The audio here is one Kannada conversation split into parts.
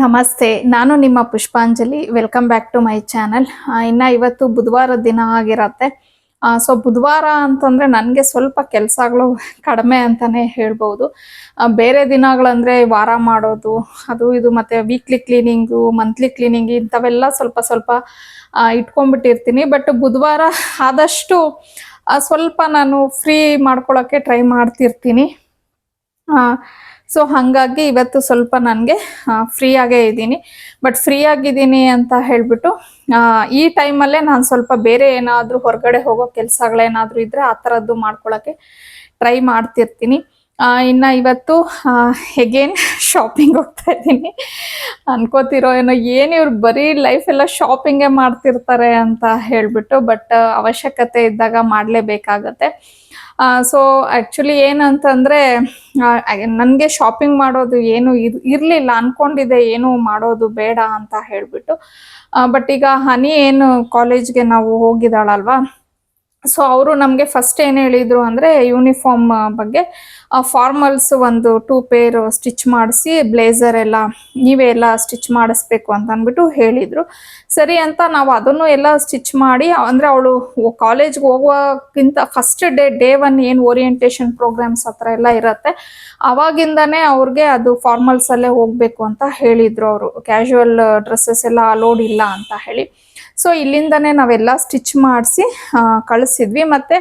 ನಮಸ್ತೆ, ನಾನು ನಿಮ್ಮ Pushpanjali. Welcome back to my channel. ಇನ್ನು ಇವತ್ತು ಬುಧವಾರದ ದಿನ ಆಗಿರತ್ತೆ. ಸೊ ಬುಧವಾರ ಅಂತಂದರೆ ನನಗೆ ಸ್ವಲ್ಪ ಕೆಲಸಗಳು ಕಡಿಮೆ ಅಂತಲೇ ಹೇಳ್ಬೋದು. ಬೇರೆ ದಿನಗಳಂದರೆ ವಾರ ಮಾಡೋದು ಅದು ಇದು ಮತ್ತು ವೀಕ್ಲಿ ಕ್ಲೀನಿಂಗು, ಮಂತ್ಲಿ ಕ್ಲೀನಿಂಗ್ ಇಂಥವೆಲ್ಲ ಸ್ವಲ್ಪ ಸ್ವಲ್ಪ ಇಟ್ಕೊಂಡ್ಬಿಟ್ಟಿರ್ತೀನಿ. ಬಟ್ ಬುಧವಾರ ಆದಷ್ಟು ಸ್ವಲ್ಪ ನಾನು ಫ್ರೀ ಮಾಡ್ಕೊಳ್ಳೋಕ್ಕೆ ಟ್ರೈ ಮಾಡ್ತಿರ್ತೀನಿ. ಸೊ ಹಾಗಾಗಿ ಇವತ್ತು ಸ್ವಲ್ಪ ನನಗೆ ಫ್ರೀ ಆಗೇ ಇದ್ದೀನಿ. ಬಟ್ ಫ್ರೀ ಆಗಿದ್ದೀನಿ ಅಂತ ಹೇಳಿಬಿಟ್ಟು ಈ ಟೈಮಲ್ಲೇ ನಾನು ಸ್ವಲ್ಪ ಬೇರೆ ಏನಾದರೂ ಹೊರಗಡೆ ಹೋಗೋ ಕೆಲಸಗಳೇನಾದರೂ ಇದ್ದರೆ ಆ ಥರದ್ದು ಮಾಡ್ಕೊಳ್ಳೋಕ್ಕೆ ಟ್ರೈ ಮಾಡ್ತಿರ್ತೀನಿ. ಇನ್ನು ಇವತ್ತು ಎಗೇನ್ ಶಾಪಿಂಗ್ ಹೋಗ್ತಾ ಇದ್ದೀನಿ. ಅನ್ಕೋತಿರೋ ಏನೋ ಇವ್ರು ಬರೀ ಲೈಫೆಲ್ಲ ಶಾಪಿಂಗೇ ಮಾಡ್ತಿರ್ತಾರೆ ಅಂತ ಹೇಳಿಬಿಟ್ಟು. ಬಟ್ ಅವಶ್ಯಕತೆ ಇದ್ದಾಗ ಮಾಡಲೇಬೇಕಾಗತ್ತೆ. ಸೊ ಆ್ಯಕ್ಚುಲಿ ಏನಂತಂದರೆ ನನಗೆ ಶಾಪಿಂಗ್ ಮಾಡೋದು ಏನು ಇರಲಿಲ್ಲ, ಅಂದ್ಕೊಂಡಿದ್ದೆ ಏನು ಮಾಡೋದು ಬೇಡ ಅಂತ ಹೇಳಿಬಿಟ್ಟು. ಬಟ್ ಈಗ ಹನಿ ಏನು ಕಾಲೇಜ್ಗೆ ನಾವು ಹೋಗಿದ್ದಾಳಲ್ವಾ, ಸೊ ಅವರು ನಮಗೆ ಫಸ್ಟ್ ಏನು ಹೇಳಿದರು ಅಂದರೆ ಯೂನಿಫಾರ್ಮ್ ಬಗ್ಗೆ ಫಾರ್ಮಲ್ಸ್ ಒಂದು 2 ಪೇರ್ ಸ್ಟಿಚ್ ಮಾಡಿಸಿ ಬ್ಲೇಸರ್ ಎಲ್ಲ ನೀವೇ ಎಲ್ಲ ಸ್ಟಿಚ್ ಮಾಡಿಸ್ಬೇಕು ಅಂತ ಅಂದ್ಬಿಟ್ಟು ಹೇಳಿದರು. ಸರಿ ಅಂತ ನಾವು ಅದನ್ನು ಎಲ್ಲ ಸ್ಟಿಚ್ ಮಾಡಿ, ಅಂದರೆ ಅವಳು ಕಾಲೇಜ್ಗೆ ಹೋಗೋಕ್ಕಿಂತ ಫಸ್ಟ್ ಡೇ 1 ಏನು ಓರಿಯೆಂಟೇಷನ್ ಪ್ರೋಗ್ರಾಮ್ಸ್ ಆ ಥರ ಎಲ್ಲ ಇರುತ್ತೆ, ಆವಾಗಿಂದನೇ ಅವ್ರಿಗೆ ಅದು ಫಾರ್ಮಲ್ಸಲ್ಲೇ ಹೋಗಬೇಕು ಅಂತ ಹೇಳಿದರು ಅವರು. ಕ್ಯಾಶುವಲ್ ಡ್ರೆಸ್ಸಸ್ ಎಲ್ಲ ಅಲೋಡ್ ಇಲ್ಲ ಅಂತ ಹೇಳಿ. ಸೊ ಇಲ್ಲಿಂದನೇ ನಾವೆಲ್ಲ ಸ್ಟಿಚ್ ಮಾಡಿಸಿ ಕಳಿಸಿದ್ವಿ. ಮತ್ತು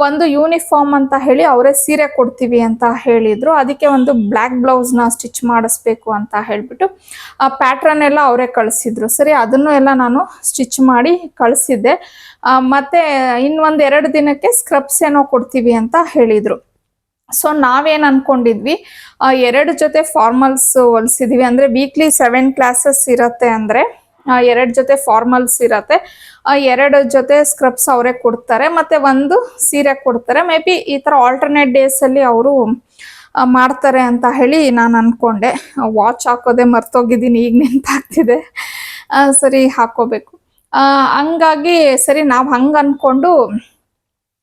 ಒಂದು ಯೂನಿಫಾರ್ಮ್ ಅಂತ ಹೇಳಿ ಅವರೇ ಸೀರೆ ಕೊಡ್ತೀವಿ ಅಂತ ಹೇಳಿದರು. ಅದಕ್ಕೆ ಒಂದು ಬ್ಲ್ಯಾಕ್ ಬ್ಲೌಸ್ನ ಸ್ಟಿಚ್ ಮಾಡಿಸ್ಬೇಕು ಅಂತ ಹೇಳಿಬಿಟ್ಟು ಪ್ಯಾಟ್ರನ್ ಎಲ್ಲ ಅವರೇ ಕಳಿಸಿದ್ರು. ಸರಿ, ಅದನ್ನು ಎಲ್ಲ ನಾನು ಸ್ಟಿಚ್ ಮಾಡಿ ಕಳಿಸಿದ್ದೆ. ಮತ್ತು ಇನ್ನೊಂದು 2 ದಿನಕ್ಕೆ ಸ್ಕ್ರಬ್ಸ್ ಏನೋ ಕೊಡ್ತೀವಿ ಅಂತ ಹೇಳಿದರು. ಸೊ ನಾವೇನು ಅಂದ್ಕೊಂಡಿದ್ವಿ, 2 ಜೊತೆ ಫಾರ್ಮಲ್ಸ್ ಹೊಲಿಸಿದ್ವಿ. ಅಂದರೆ ವೀಕ್ಲಿ 7 ಕ್ಲಾಸಸ್ ಇರುತ್ತೆ, ಅಂದರೆ 2 ಜೊತೆ ಫಾರ್ಮಲ್ಸ್ ಇರತ್ತೆ, 2 ಜೊತೆ ಸ್ಕ್ರಬ್ಸ್ ಅವರೇ ಕೊಡ್ತಾರೆ, ಮತ್ತು 1 ಸೀರೆ ಕೊಡ್ತಾರೆ. ಮೇ ಬಿ ಈ ಥರ ಆಲ್ಟರ್ನೇಟ್ ಡೇಸಲ್ಲಿ ಅವರು ಮಾಡ್ತಾರೆ ಅಂತ ಹೇಳಿ ನಾನು ಅಂದ್ಕೊಂಡೆ. ವಾಚ್ ಹಾಕೋದೆ ಮರ್ತೋಗಿದ್ದೀನಿ, ಈಗ ನೆನಪಾಗ್ತಿದೆ. ಸರಿ ಹಾಕ್ಕೋಬೇಕು. ಹಂಗಾಗಿ ಸರಿ ನಾವು ಹಂಗೆ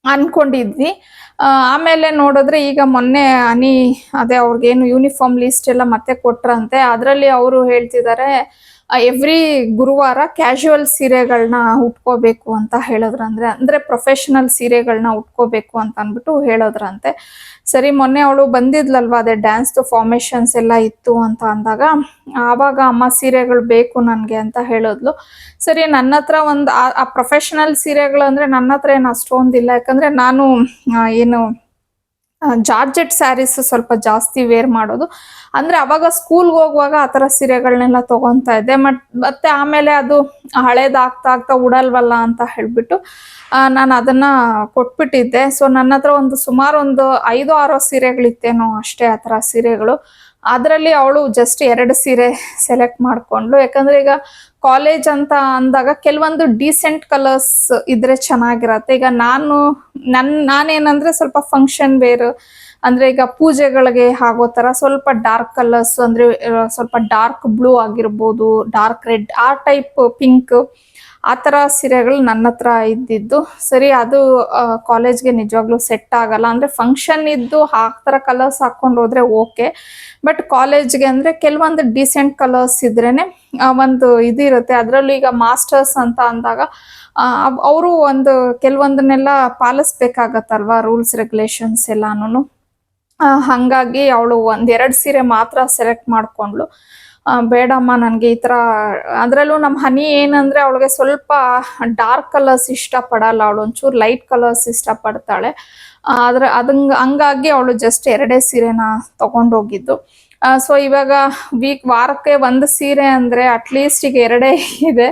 ಅಂದ್ಕೊಂಡಿದ್ವಿ. ಆಮೇಲೆ ನೋಡಿದ್ರೆ ಈಗ ಮೊನ್ನೆ ಅದೇ ಅವ್ರಿಗೇನು ಯೂನಿಫಾರ್ಮ್ ಲಿಸ್ಟ್ ಎಲ್ಲ ಮತ್ತೆ ಕೊಟ್ರಂತೆ. ಅದರಲ್ಲಿ ಅವರು ಹೇಳ್ತಿದ್ದಾರೆ ಎವ್ರಿ ಗುರುವಾರ ಕ್ಯಾಶುವಲ್ ಸೀರೆಗಳನ್ನ ಉಟ್ಕೋಬೇಕು ಅಂತ ಹೇಳಿದ್ರಂದ್ರೆ, ಅಂದರೆ ಪ್ರೊಫೆಷನಲ್ ಸೀರೆಗಳನ್ನ ಉಟ್ಕೋಬೇಕು ಅಂತ ಅಂದ್ಬಿಟ್ಟು ಹೇಳಿದ್ರಂತೆ. ಸರಿ, ಮೊನ್ನೆ ಅವಳು ಬಂದಿದ್ಲಲ್ವ, ಅದೇ ಡ್ಯಾನ್ಸ್ದು ಫಾರ್ಮೇಷನ್ಸ್ ಎಲ್ಲ ಇತ್ತು ಅಂತ ಅಂದಾಗ ಆವಾಗ ಅಮ್ಮ ಸೀರೆಗಳು ಬೇಕು ನನಗೆ ಅಂತ ಹೇಳಿದ್ಲು. ಸರಿ, ನನ್ನ ಹತ್ರ ಒಂದು ಆ ಪ್ರೊಫೆಷನಲ್ ಸೀರೆಗಳು ಅಂದರೆ ನನ್ನ ಹತ್ರ ಏನು ಅಷ್ಟೊಂದಿಲ್ಲ. ಯಾಕಂದರೆ ನಾನು ಏನು ಜಾರ್ಜೆಟ್ ಸ್ಯಾರೀಸ್ ಸ್ವಲ್ಪ ಜಾಸ್ತಿ ವೇರ್ ಮಾಡೋದು. ಅಂದರೆ ಅವಾಗ ಸ್ಕೂಲ್ಗೆ ಹೋಗುವಾಗ ಆ ಥರ ಸೀರೆಗಳನ್ನೆಲ್ಲ ತೊಗೊತಾ ಇದ್ದೆ. ಮತ್ತೆ ಆಮೇಲೆ ಅದು ಹಳೇದಾಗ್ತಾ ಉಡಲ್ವಲ್ಲ ಅಂತ ಹೇಳಿಬಿಟ್ಟು ನಾನು ಅದನ್ನು ಕೊಟ್ಬಿಟ್ಟಿದ್ದೆ. ಸೊ ನನ್ನ ಹತ್ರ ಸುಮಾರು ಒಂದು 5-6 ಸೀರೆಗಳಿತ್ತೇನೋ ಅಷ್ಟೇ, ಆ ಥರ ಸೀರೆಗಳು. ಅದರಲ್ಲಿ ಅವಳು ಜಸ್ಟ್ 2 ಸೀರೆ ಸೆಲೆಕ್ಟ್ ಮಾಡಿಕೊಂಡ್ಳು. ಯಾಕಂದರೆ ಈಗ ಕಾಲೇಜ್ ಅಂತ ಅಂದಾಗ ಕೆಲವೊಂದು ಡೀಸೆಂಟ್ ಕಲರ್ಸ್ ಇದ್ರೆ ಚೆನ್ನಾಗಿರತ್ತೆ. ಈಗ ನಾನೇನಂದರೆ ಸ್ವಲ್ಪ ಫಂಕ್ಷನ್ ವೇರ್, ಅಂದರೆ ಈಗ ಪೂಜೆಗಳಿಗೆ ಆಗೋ ಥರ ಸ್ವಲ್ಪ ಡಾರ್ಕ್ ಕಲರ್ಸ್, ಅಂದರೆ ಸ್ವಲ್ಪ ಡಾರ್ಕ್ ಬ್ಲೂ ಆಗಿರ್ಬೋದು, ಡಾರ್ಕ್ ರೆಡ್, ಆ ಟೈಪ್ ಪಿಂಕ್, ಆ ಥರ ಸೀರೆಗಳು ನನ್ನ ಹತ್ರ ಇದ್ದಿದ್ದು. ಸರಿ, ಅದು ಕಾಲೇಜ್ಗೆ ನಿಜವಾಗ್ಲೂ ಸೆಟ್ ಆಗಲ್ಲ. ಅಂದರೆ ಫಂಕ್ಷನ್ ಇದ್ದು ಆ ಥರ ಕಲರ್ಸ್ ಹಾಕ್ಕೊಂಡು ಹೋದರೆ ಓಕೆ, ಬಟ್ ಕಾಲೇಜ್ಗೆ ಅಂದರೆ ಕೆಲವೊಂದು ಡೀಸೆಂಟ್ ಕಲರ್ಸ್ ಇದ್ರೇ ಒಂದು ಇದಿರುತ್ತೆ. ಅದರಲ್ಲೂ ಈಗ ಮಾಸ್ಟರ್ಸ್ ಅಂತ ಅಂದಾಗ ಅವರು ಕೆಲವೊಂದನ್ನೆಲ್ಲ ಪಾಲಿಸ್ಬೇಕಾಗತ್ತಲ್ವ, ರೂಲ್ಸ್ ರೆಗ್ಯುಲೇಷನ್ಸ್ ಎಲ್ಲಾನು. ಹಾಗಾಗಿ ಅವಳು 1-2 ಸೀರೆ ಮಾತ್ರ ಸೆಲೆಕ್ಟ್ ಮಾಡಿಕೊಂಡ್ಳು. ಬೇಡಮ್ಮ ನನಗೆ ಈ ಥರ, ಅದರಲ್ಲೂ ನಮ್ಮ ಹನಿ ಏನಂದರೆ ಅವಳಿಗೆ ಸ್ವಲ್ಪ ಡಾರ್ಕ್ ಕಲರ್ಸ್ ಇಷ್ಟಪಡಲ್ಲ, ಅವಳು ಒಂಚೂರು ಲೈಟ್ ಕಲರ್ಸ್ ಇಷ್ಟಪಡ್ತಾಳೆ. ಹಂಗಾಗಿ ಅವಳು ಜಸ್ಟ್ 2 ಸೀರೆನ ತೊಗೊಂಡೋಗಿದ್ದು. ಸೊ ಇವಾಗ ವಾರಕ್ಕೆ 1 ಸೀರೆ ಅಂದರೆ ಅಟ್ಲೀಸ್ಟ್ ಈಗ 2 ಇದೆ.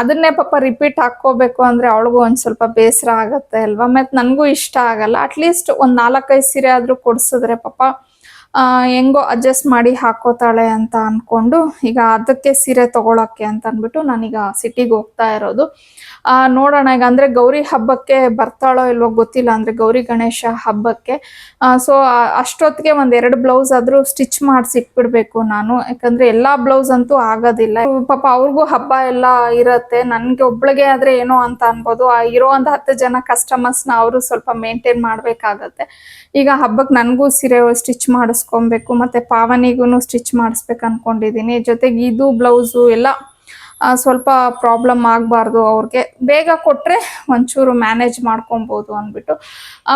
ಅದನ್ನೇ ಪಾಪ ರಿಪೀಟ್ ಹಾಕ್ಕೋಬೇಕು ಅಂದರೆ ಅವಳಿಗೂ ಒಂದು ಸ್ವಲ್ಪ ಬೇಸರ ಆಗುತ್ತೆ ಅಲ್ವಾ, ಮತ್ತು ನನಗೂ ಇಷ್ಟ ಆಗಲ್ಲ. ಅಟ್ಲೀಸ್ಟ್ ಒಂದು 4-5 ಸೀರೆ ಆದರೂ ಕೊಡಿಸಿದ್ರೆ ಪಾಪ ಹೆಂಗೋ ಅಡ್ಜಸ್ಟ್ ಮಾಡಿ ಹಾಕೋತಾಳೆ ಅಂತ ಅಂದ್ಕೊಂಡು ಈಗ ಅದಕ್ಕೆ ಸೀರೆ ತೊಗೊಳಕ್ಕೆ ಅಂತ ಅಂದ್ಬಿಟ್ಟು ನಾನೀಗ ಸಿಟಿಗೆ ಹೋಗ್ತಾ ಇರೋದು. ನೋಡೋಣ ಈಗ, ಅಂದರೆ ಗೌರಿ ಹಬ್ಬಕ್ಕೆ ಬರ್ತಾಳೋ ಇಲ್ವೋ ಗೊತ್ತಿಲ್ಲ, ಅಂದರೆ ಗೌರಿ ಗಣೇಶ ಹಬ್ಬಕ್ಕೆ. ಸೊ ಅಷ್ಟೊತ್ತಿಗೆ 1-2 ಬ್ಲೌಸ್ ಆದರೂ ಸ್ಟಿಚ್ ಮಾಡಿಸಿ ಇಟ್ಬಿಡ್ಬೇಕು ನಾನು. ಯಾಕಂದರೆ ಎಲ್ಲ ಬ್ಲೌಸ್ ಅಂತೂ ಆಗೋದಿಲ್ಲ. ಪಾಪ ಅವ್ರಿಗೂ ಹಬ್ಬ ಎಲ್ಲ ಇರುತ್ತೆ, ನನಗೆ ಒಬ್ಳಿಗೆ ಆದರೆ ಏನೋ ಅಂತ ಅನ್ಬೋದು. ಇರೋ ಒಂದು 10 ಜನ ಕಸ್ಟಮರ್ಸ್ನ ಅವರು ಸ್ವಲ್ಪ ಮೇಂಟೈನ್ ಮಾಡಬೇಕಾಗತ್ತೆ. ಈಗ ಹಬ್ಬಕ್ಕೆ ನನಗೂ ಸೀರೆ ಸ್ಟಿಚ್ ಮಾಡಿಸ್ಕೊಂಡು ಮಾಡಿಸ್ಕೊಬೇಕು, ಮತ್ತು ಪಾವನಿಗೂ ಸ್ಟಿಚ್ ಮಾಡಿಸ್ಬೇಕು ಅಂದ್ಕೊಂಡಿದ್ದೀನಿ. ಜೊತೆಗೆ ಇದು ಬ್ಲೌಸು ಎಲ್ಲ ಸ್ವಲ್ಪ ಪ್ರಾಬ್ಲಮ್ ಆಗಬಾರ್ದು, ಅವ್ರಿಗೆ ಬೇಗ ಕೊಟ್ಟರೆ ಒಂಚೂರು ಮ್ಯಾನೇಜ್ ಮಾಡ್ಕೊಬೋದು ಅಂದ್ಬಿಟ್ಟು.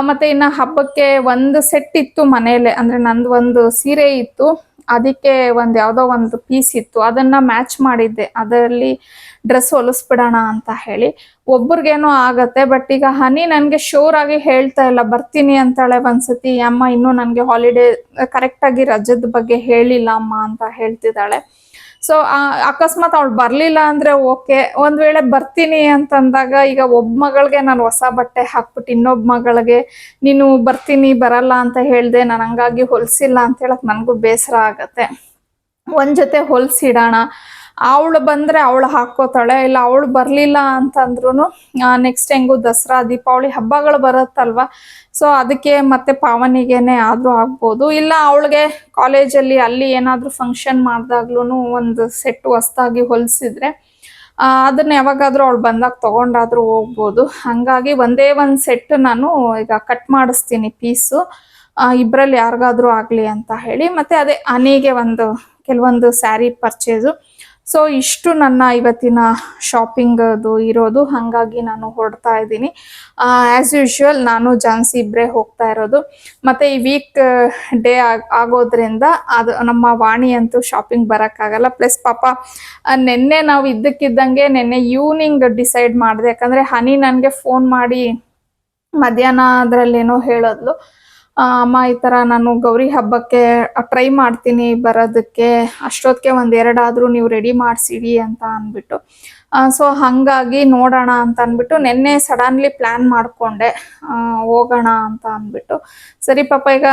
ಮತ್ತು ಇನ್ನು ಹಬ್ಬಕ್ಕೆ ಒಂದು ಸೆಟ್ ಇತ್ತು ಮನೇಲೆ, ಅಂದರೆ ನಂದು ಒಂದು ಸೀರೆ ಇತ್ತು, ಅದಕ್ಕೆ ಯಾವುದೋ ಒಂದು ಪೀಸ್ ಇತ್ತು, ಅದನ್ನು ಮ್ಯಾಚ್ ಮಾಡಿದ್ದೆ, ಅದರಲ್ಲಿ ಡ್ರೆಸ್ ಹೊಲಿಸ್ಬಿಡೋಣ ಅಂತ ಹೇಳಿ. ಒಬ್ರಿಗೇನೋ ಆಗತ್ತೆ, ಬಟ್ ಈಗ ಹನಿ ನನಗೆ ಶೋರ್ ಆಗಿ ಹೇಳ್ತಾ ಇಲ್ಲ, ಬರ್ತೀನಿ ಅಂತಾಳೆ ಒಂದ್ಸತಿ, ಅಮ್ಮ ಇನ್ನೂ ನನಗೆ ಹಾಲಿಡೇ ಕರೆಕ್ಟಾಗಿ ರಜದ ಬಗ್ಗೆ ಹೇಳಿಲ್ಲ ಅಮ್ಮ ಅಂತ ಹೇಳ್ತಿದ್ದಾಳೆ. ಸೊ ಅಕಸ್ಮಾತ್ ಅವಳು ಬರಲಿಲ್ಲ ಅಂದರೆ ಓಕೆ, ಒಂದು ವೇಳೆ ಬರ್ತೀನಿ ಅಂತಂದಾಗ ಈಗ ಒಬ್ಬ ಮಗಳಿಗೆ ನಾನು ಹೊಸ ಬಟ್ಟೆ ಹಾಕ್ಬಿಟ್ಟು ಇನ್ನೊಬ್ಬ ಮಗಳಿಗೆ ನೀನು ಬರ್ತೀನಿ ಬರಲ್ಲ ಅಂತ ಹೇಳಿದೆ, ನಾನು ಹಂಗಾಗಿ ಹೊಲಿಸಿಲ್ಲ ಅಂತ ಹೇಳಕ್ ನನಗೂ ಬೇಸರ ಆಗತ್ತೆ. ಒಂದು ಜೊತೆ ಹೊಲಿಸಿಡೋಣ, ಅವಳು ಬಂದರೆ ಅವಳು ಹಾಕ್ಕೋತಾಳೆ, ಇಲ್ಲ ಅವಳು ಬರಲಿಲ್ಲ ಅಂತಂದ್ರೂ ನೆಕ್ಸ್ಟ್ ಹೆಂಗು ದಸರಾ ದೀಪಾವಳಿ ಹಬ್ಬಗಳು ಬರುತ್ತಲ್ವ, ಸೊ ಅದಕ್ಕೆ ಮತ್ತೆ ಪಾವನಿಗೇನೆ ಆದರೂ ಆಗ್ಬೋದು, ಇಲ್ಲ ಅವಳಿಗೆ ಕಾಲೇಜಲ್ಲಿ ಅಲ್ಲಿ ಏನಾದರೂ ಫಂಕ್ಷನ್ ಮಾಡಿದಾಗ್ಲೂ ಒಂದು ಸೆಟ್ ಹೊಸ್ದಾಗಿ ಹೊಲಿಸಿದ್ರೆ ಅದನ್ನ ಯಾವಾಗಾದರೂ ಅವಳು ಬಂದಾಗ ತೊಗೊಂಡಾದರೂ ಹೋಗ್ಬೋದು. ಹಾಗಾಗಿ ಒಂದೇ ಒಂದು ಸೆಟ್ ನಾನು ಈಗ ಕಟ್ ಮಾಡಿಸ್ತೀನಿ ಪೀಸು, ಇಬ್ಬರಲ್ಲಿ ಯಾರಿಗಾದ್ರೂ ಆಗಲಿ ಅಂತ ಹೇಳಿ. ಮತ್ತು ಅದೇ ಹನಿಗೆ ಕೆಲವೊಂದು ಸ್ಯಾರಿ ಪರ್ಚೇಸು. ಸೊ ಇಷ್ಟು ನನ್ನ ಇವತ್ತಿನ ಶಾಪಿಂಗದು ಇರೋದು, ಹಾಗಾಗಿ ನಾನು ಹೊರಡ್ತಾ ಇದ್ದೀನಿ. ಆ್ಯಸ್ ಯೂಶ್ವಲ್ ನಾನು ಜಾನ್ಸಿ ಇಬ್ಬರೇ ಹೋಗ್ತಾ ಇರೋದು. ಮತ್ತು ಈ ವೀಕ್ ಡೇ ಆಗೋದ್ರಿಂದ ಅದು ನಮ್ಮ ವಾಣಿ ಅಂತೂ ಶಾಪಿಂಗ್ ಬರೋಕ್ಕಾಗಲ್ಲ. ಪ್ಲಸ್ ಪಾಪ ನಿನ್ನೆ ನಾವು ಇದ್ದಕ್ಕಿದ್ದಂಗೆ ನಿನ್ನೆ ಈವ್ನಿಂಗ್ ಡಿಸೈಡ್ ಮಾಡಿದೆ, ಯಾಕಂದರೆ ಹನಿ ನನಗೆ ಫೋನ್ ಮಾಡಿ ಮಧ್ಯಾಹ್ನ ಅದರಲ್ಲೇನೋ ಹೇಳಿದ್ಲು, ಅಮ್ಮ ಈ ಥರ ನಾನು ಗೌರಿ ಹಬ್ಬಕ್ಕೆ ಟ್ರೈ ಮಾಡ್ತೀನಿ ಬರೋದಕ್ಕೆ, ಅಷ್ಟೊತ್ತಿಗೆ ಒಂದೆರಡಾದರೂ ನೀವು ರೆಡಿ ಮಾಡಿಸಿಡಿ ಅಂತ ಅಂದ್ಬಿಟ್ಟು. ಸೊ ಹಾಗಾಗಿ ನೋಡೋಣ ಅಂತ ಅಂದ್ಬಿಟ್ಟು ನಿನ್ನೆ ಸಡನ್ಲಿ ಪ್ಲ್ಯಾನ್ ಮಾಡಿಕೊಂಡೆ ಹೋಗೋಣ ಅಂತ ಅಂದ್ಬಿಟ್ಟು. ಸರಿ ಪಾಪ ಈಗ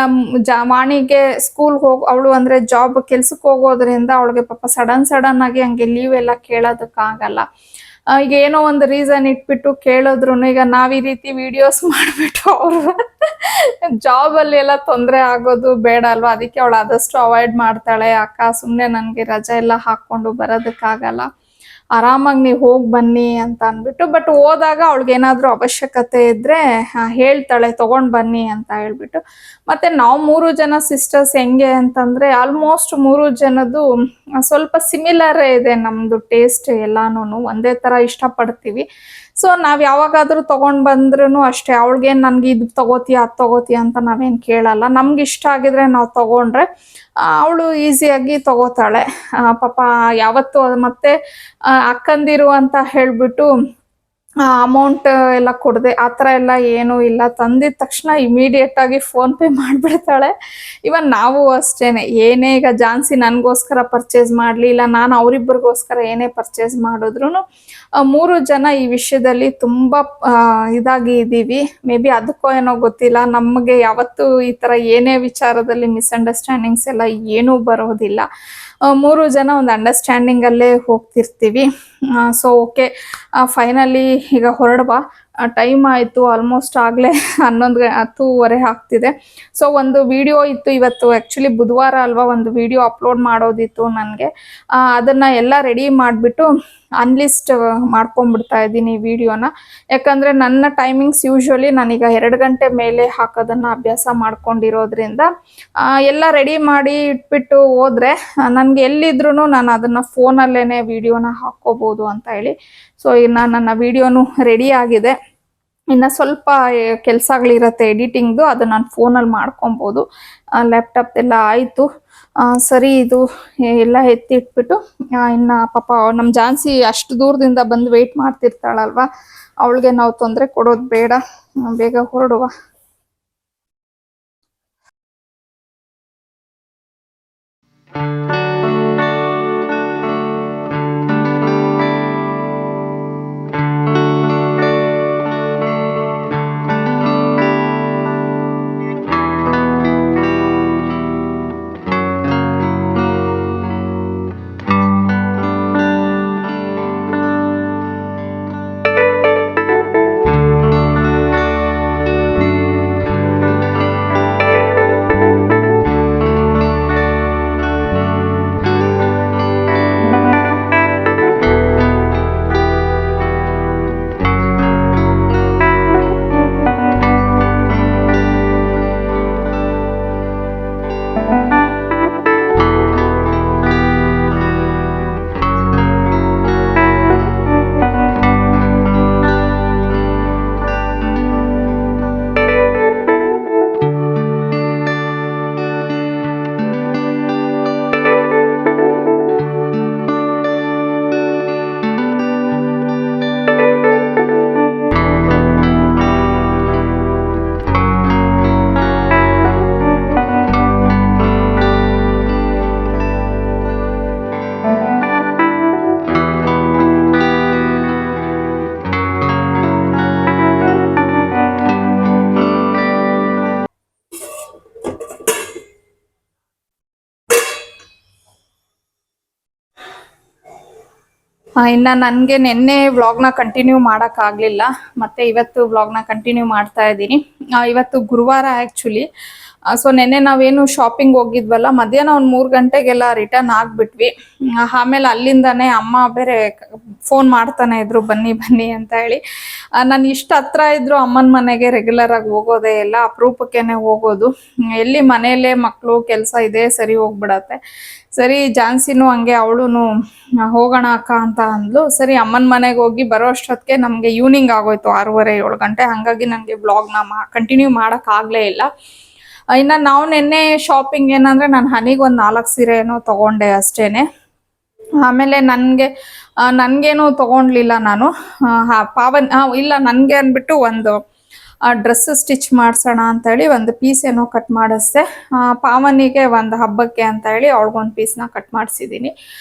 ವಾಣಿಗೆ ಸ್ಕೂಲ್ಗೆ ಅವಳು ಅಂದರೆ ಜಾಬ್ ಕೆಲ್ಸಕ್ಕೆ ಹೋಗೋದ್ರಿಂದ ಅವಳಿಗೆ ಪಾಪ ಸಡನ್ ಆಗಿ ಹಂಗೆ ಲೀವ್ ಎಲ್ಲ ಕೇಳೋದಕ್ಕಾಗಲ್ಲ. ಈಗ ಏನೋ ಒಂದು ರೀಸನ್ ಇಟ್ಬಿಟ್ಟು ಕೇಳಿದ್ರು, ಈಗ ನಾವು ಈ ರೀತಿ ವಿಡಿಯೋಸ್ ಮಾಡಿಬಿಟ್ಟು ಅವರು ಜಾಬಲ್ಲಿ ಎಲ್ಲ ತೊಂದರೆ ಆಗೋದು ಬೇಡ ಅಲ್ವಾ, ಅದಕ್ಕೆ ಅವಳು ಆದಷ್ಟು ಅವಾಯ್ಡ್ ಮಾಡ್ತಾಳೆ. ಅಕ್ಕ ಸುಮ್ಮನೆ ನನಗೆ ರಜೆ ಎಲ್ಲ ಹಾಕ್ಕೊಂಡು ಬರೋದಕ್ಕಾಗಲ್ಲ, ಆರಾಮಾಗಿ ನೀವು ಹೋಗಿ ಬನ್ನಿ ಅಂತ ಅಂದ್ಬಿಟ್ಟು. ಬಟ್ ಹೋದಾಗ ಅವಳಿಗೇನಾದರೂ ಅವಶ್ಯಕತೆ ಇದ್ದರೆ ಹೇಳ್ತಾಳೆ ತೊಗೊಂಡು ಬನ್ನಿ ಅಂತ ಹೇಳ್ಬಿಟ್ಟು. ಮತ್ತು ನಾವು 3 ಜನ ಸಿಸ್ಟರ್ಸ್ ಹೆಂಗೆ ಅಂತಂದರೆ ಆಲ್ಮೋಸ್ಟ್ 3 ಜನದ್ದು ಸ್ವಲ್ಪ ಸಿಮಿಲರೇ ಇದೆ ನಮ್ಮದು ಟೇಸ್ಟ್, ಎಲ್ಲಾನು ಒಂದೇ ಥರ ಇಷ್ಟಪಡ್ತೀವಿ. ಸೊ ನಾವು ಯಾವಾಗಾದರೂ ತೊಗೊಂಡು ಬಂದ್ರೂ ಅಷ್ಟೇ, ಅವಳಿಗೇನು ನನಗೆ ಇದು ತೊಗೋತೀಯ ಅದು ತೊಗೋತೀಯ ಅಂತ ನಾವೇನು ಕೇಳಲ್ಲ. ನಮ್ಗೆ ಇಷ್ಟ ಆಗಿದ್ರೆ ನಾವು ತೊಗೊಂಡ್ರೆ ಅವಳು ಈಸಿಯಾಗಿ ತೊಗೋತಾಳೆ ಪಾಪ. ಯಾವತ್ತು ಮತ್ತೆ ಅಕ್ಕಂದಿರು ಅಂತ ಹೇಳಿಬಿಟ್ಟು ಅಮೌಂಟ್ ಎಲ್ಲ ಕೊಡದೆ ಆ ಥರ ಎಲ್ಲ ಏನೂ ಇಲ್ಲ, ತಂದಿದ ತಕ್ಷಣ ಇಮಿಡಿಯೇಟಾಗಿ ಫೋನ್ಪೇ ಮಾಡಿಬಿಡ್ತಾಳೆ. ಇವನ್ ನಾವು ಅಷ್ಟೇ, ಏನೇ ಈಗ ಜಾನ್ಸಿ ನನಗೋಸ್ಕರ ಪರ್ಚೇಸ್ ಮಾಡಲಿ, ಇಲ್ಲ ನಾನು ಅವರಿಬ್ಬರಿಗೋಸ್ಕರ ಏನೇ ಪರ್ಚೇಸ್ ಮಾಡಿದ್ರು 3 ಜನ ಈ ವಿಷಯದಲ್ಲಿ ತುಂಬ ಇದಾಗಿ ಇದ್ದೀವಿ. ಮೇ ಬಿ ಅದಕ್ಕೋ ಏನೋ ಗೊತ್ತಿಲ್ಲ, ನಮಗೆ ಯಾವತ್ತೂ ಈ ಥರ ಏನೇ ವಿಚಾರದಲ್ಲಿ ಮಿಸ್ಅಂಡರ್ಸ್ಟ್ಯಾಂಡಿಂಗ್ಸ್ ಎಲ್ಲ ಏನೂ ಬರೋದಿಲ್ಲ. 3 ಜನ ಒಂದು ಅಂಡರ್ಸ್ಟ್ಯಾಂಡಿಂಗಲ್ಲೇ ಹೋಗ್ತಿರ್ತೀವಿ. ಸೊ ಓಕೆ, ಫೈನಲಿ ಈಗ ಹೊರಡುವ ಟೈಮ್ ಆಯಿತು, ಆಲ್ಮೋಸ್ಟ್ ಆಗಲೇ 10:30 ಆಗ್ತಿದೆ. ಸೊ ಒಂದು ವಿಡಿಯೋ ಇತ್ತು ಇವತ್ತು, ಆ್ಯಕ್ಚುಲಿ ಬುಧವಾರ ಅಲ್ವಾ, ಒಂದು ವಿಡಿಯೋ ಅಪ್ಲೋಡ್ ಮಾಡೋದಿತ್ತು ನನಗೆ. ಅದನ್ನು ಎಲ್ಲ ರೆಡಿ ಮಾಡಿಬಿಟ್ಟು ಅನ್ಲಿಸ್ಟ್ ಮಾಡ್ಕೊಂಡ್ಬಿಡ್ತಾ ಇದ್ದೀನಿ ವಿಡಿಯೋನ. ಯಾಕಂದರೆ ನನ್ನ ಟೈಮಿಂಗ್ಸ್ ಯೂಶ್ವಲಿ ನಾನೀಗ 2 ಗಂಟೆ ಮೇಲೆ ಹಾಕೋದನ್ನು ಅಭ್ಯಾಸ ಮಾಡ್ಕೊಂಡಿರೋದ್ರಿಂದ ಎಲ್ಲ ರೆಡಿ ಮಾಡಿ ಇಟ್ಬಿಟ್ಟು ಹೋದರೆ ನನಗೆ ಎಲ್ಲಿದ್ರೂ ನಾನು ಅದನ್ನು ಫೋನಲ್ಲೇ ವಿಡಿಯೋನ ಹಾಕ್ಕೋಬೋದು ಅಂತ ಹೇಳಿ. ಸೊ ಇನ್ನು ನನ್ನ ವಿಡಿಯೋನು ರೆಡಿ ಆಗಿದೆ, ಇನ್ನು ಸ್ವಲ್ಪ ಕೆಲಸಗಳಿರುತ್ತೆ ಎಡಿಟಿಂಗ್ದು, ಅದು ನಾನು ಫೋನಲ್ಲಿ ಮಾಡ್ಕೊಬೋದು. ಲ್ಯಾಪ್ಟಾಪ್ ಎಲ್ಲ ಆಯಿತು. ಸರಿ, ಇದು ಎಲ್ಲ ಎತ್ತಿಟ್ಬಿಟ್ಟು ಇನ್ನು ಪಾಪ ನಮ್ಮ ಜಾನ್ಸಿ ಅಷ್ಟು ದೂರದಿಂದ ಬಂದು ವೆಯ್ಟ್ ಮಾಡ್ತಿರ್ತಾಳಲ್ವ, ಅವಳಿಗೆ ನಾವು ತೊಂದರೆ ಕೊಡೋದು ಬೇಡ, ಬೇಗ ಹೊರಡುವ. ಇನ್ನು ನನಗೆ ನಿನ್ನೆ ವ್ಲಾಗ್ನ ಕಂಟಿನ್ಯೂ ಮಾಡೋಕ್ಕಾಗಲಿಲ್ಲ, ಮತ್ತು ಇವತ್ತು ವ್ಲಾಗ್ನ ಕಂಟಿನ್ಯೂ ಮಾಡ್ತಾ ಇದ್ದೀನಿ. ಇವತ್ತು ಗುರುವಾರ ಆ್ಯಕ್ಚುಲಿ. ಸೊ ನೆನ್ನೆ ನಾವೇನು ಶಾಪಿಂಗ್ ಹೋಗಿದ್ವಲ್ಲ, ಮಧ್ಯಾಹ್ನ ಒಂದು 3 ಗಂಟೆಗೆಲ್ಲ ರಿಟರ್ನ್ ಆಗಿಬಿಟ್ವಿ. ಆಮೇಲೆ ಅಲ್ಲಿಂದನೇ ಅಮ್ಮ ಬೇರೆ ಫೋನ್ ಮಾಡ್ತಾನೆ ಇದ್ರು, ಬನ್ನಿ ಬನ್ನಿ ಅಂತ ಹೇಳಿ. ನಾನು ಇಷ್ಟು ಹತ್ರ ಇದ್ರು ಅಮ್ಮನ ಮನೆಗೆ ರೆಗ್ಯುಲರ್ ಆಗಿ ಹೋಗೋದೇ ಇಲ್ಲ, ಅಪರೂಪಕ್ಕೇನೆ ಹೋಗೋದು. ಎಲ್ಲಿ ಮನೆಯಲ್ಲೇ ಮಕ್ಕಳು ಕೆಲಸ ಇದೆ ಸರಿ ಹೋಗ್ಬಿಡತ್ತೆ. ಸರಿ ಜಾನ್ಸಿನೂ ಹಂಗೆ, ಅವಳು ಹೋಗೋಣ ಅಕ್ಕ ಅಂತ ಅಂದ್ಲು. ಸರಿ ಅಮ್ಮನ ಮನೆಗೆ ಹೋಗಿ ಬರೋ ಅಷ್ಟೊತ್ತಿಗೆ ನಮಗೆ ಈವ್ನಿಂಗ್ ಆಗೋಯ್ತು, 6:30-7 ಗಂಟೆ. ಹಾಗಾಗಿ ನನಗೆ ವ್ಲಾಗ್ನ ಕಂಟಿನ್ಯೂ ಮಾಡೋಕ್ಕಾಗಲೇ ಇಲ್ಲ. ಇನ್ನು ನಾವು ನಿನ್ನೆ ಶಾಪಿಂಗ್ ಏನಂದರೆ, ನಾನು ಹನಿಗೆ ಒಂದು 4 ಸೀರೆ ಏನೋ ತೊಗೊಂಡೆ ಅಷ್ಟೇನೆ. ಆಮೇಲೆ ನನಗೇನು ತೊಗೊಂಡ್ಲಿಲ್ಲ ನಾನು. ಇಲ್ಲ ನನಗೆ ಅಂದ್ಬಿಟ್ಟು ಒಂದು ಡ್ರೆಸ್ ಸ್ಟಿಚ್ ಮಾಡಿಸೋಣ ಅಂತೇಳಿ ಒಂದು ಪೀಸ್ ಏನೋ ಕಟ್ ಮಾಡಿಸ್ದೆ. ಪಾವನಿಗೆ ಒಂದು ಹಬ್ಬಕ್ಕೆ ಅಂತ ಹೇಳಿ ಅವಳಿಗೊಂದು ಪೀಸ್ನ ಕಟ್ ಮಾಡಿಸಿದ್ದೀನಿ.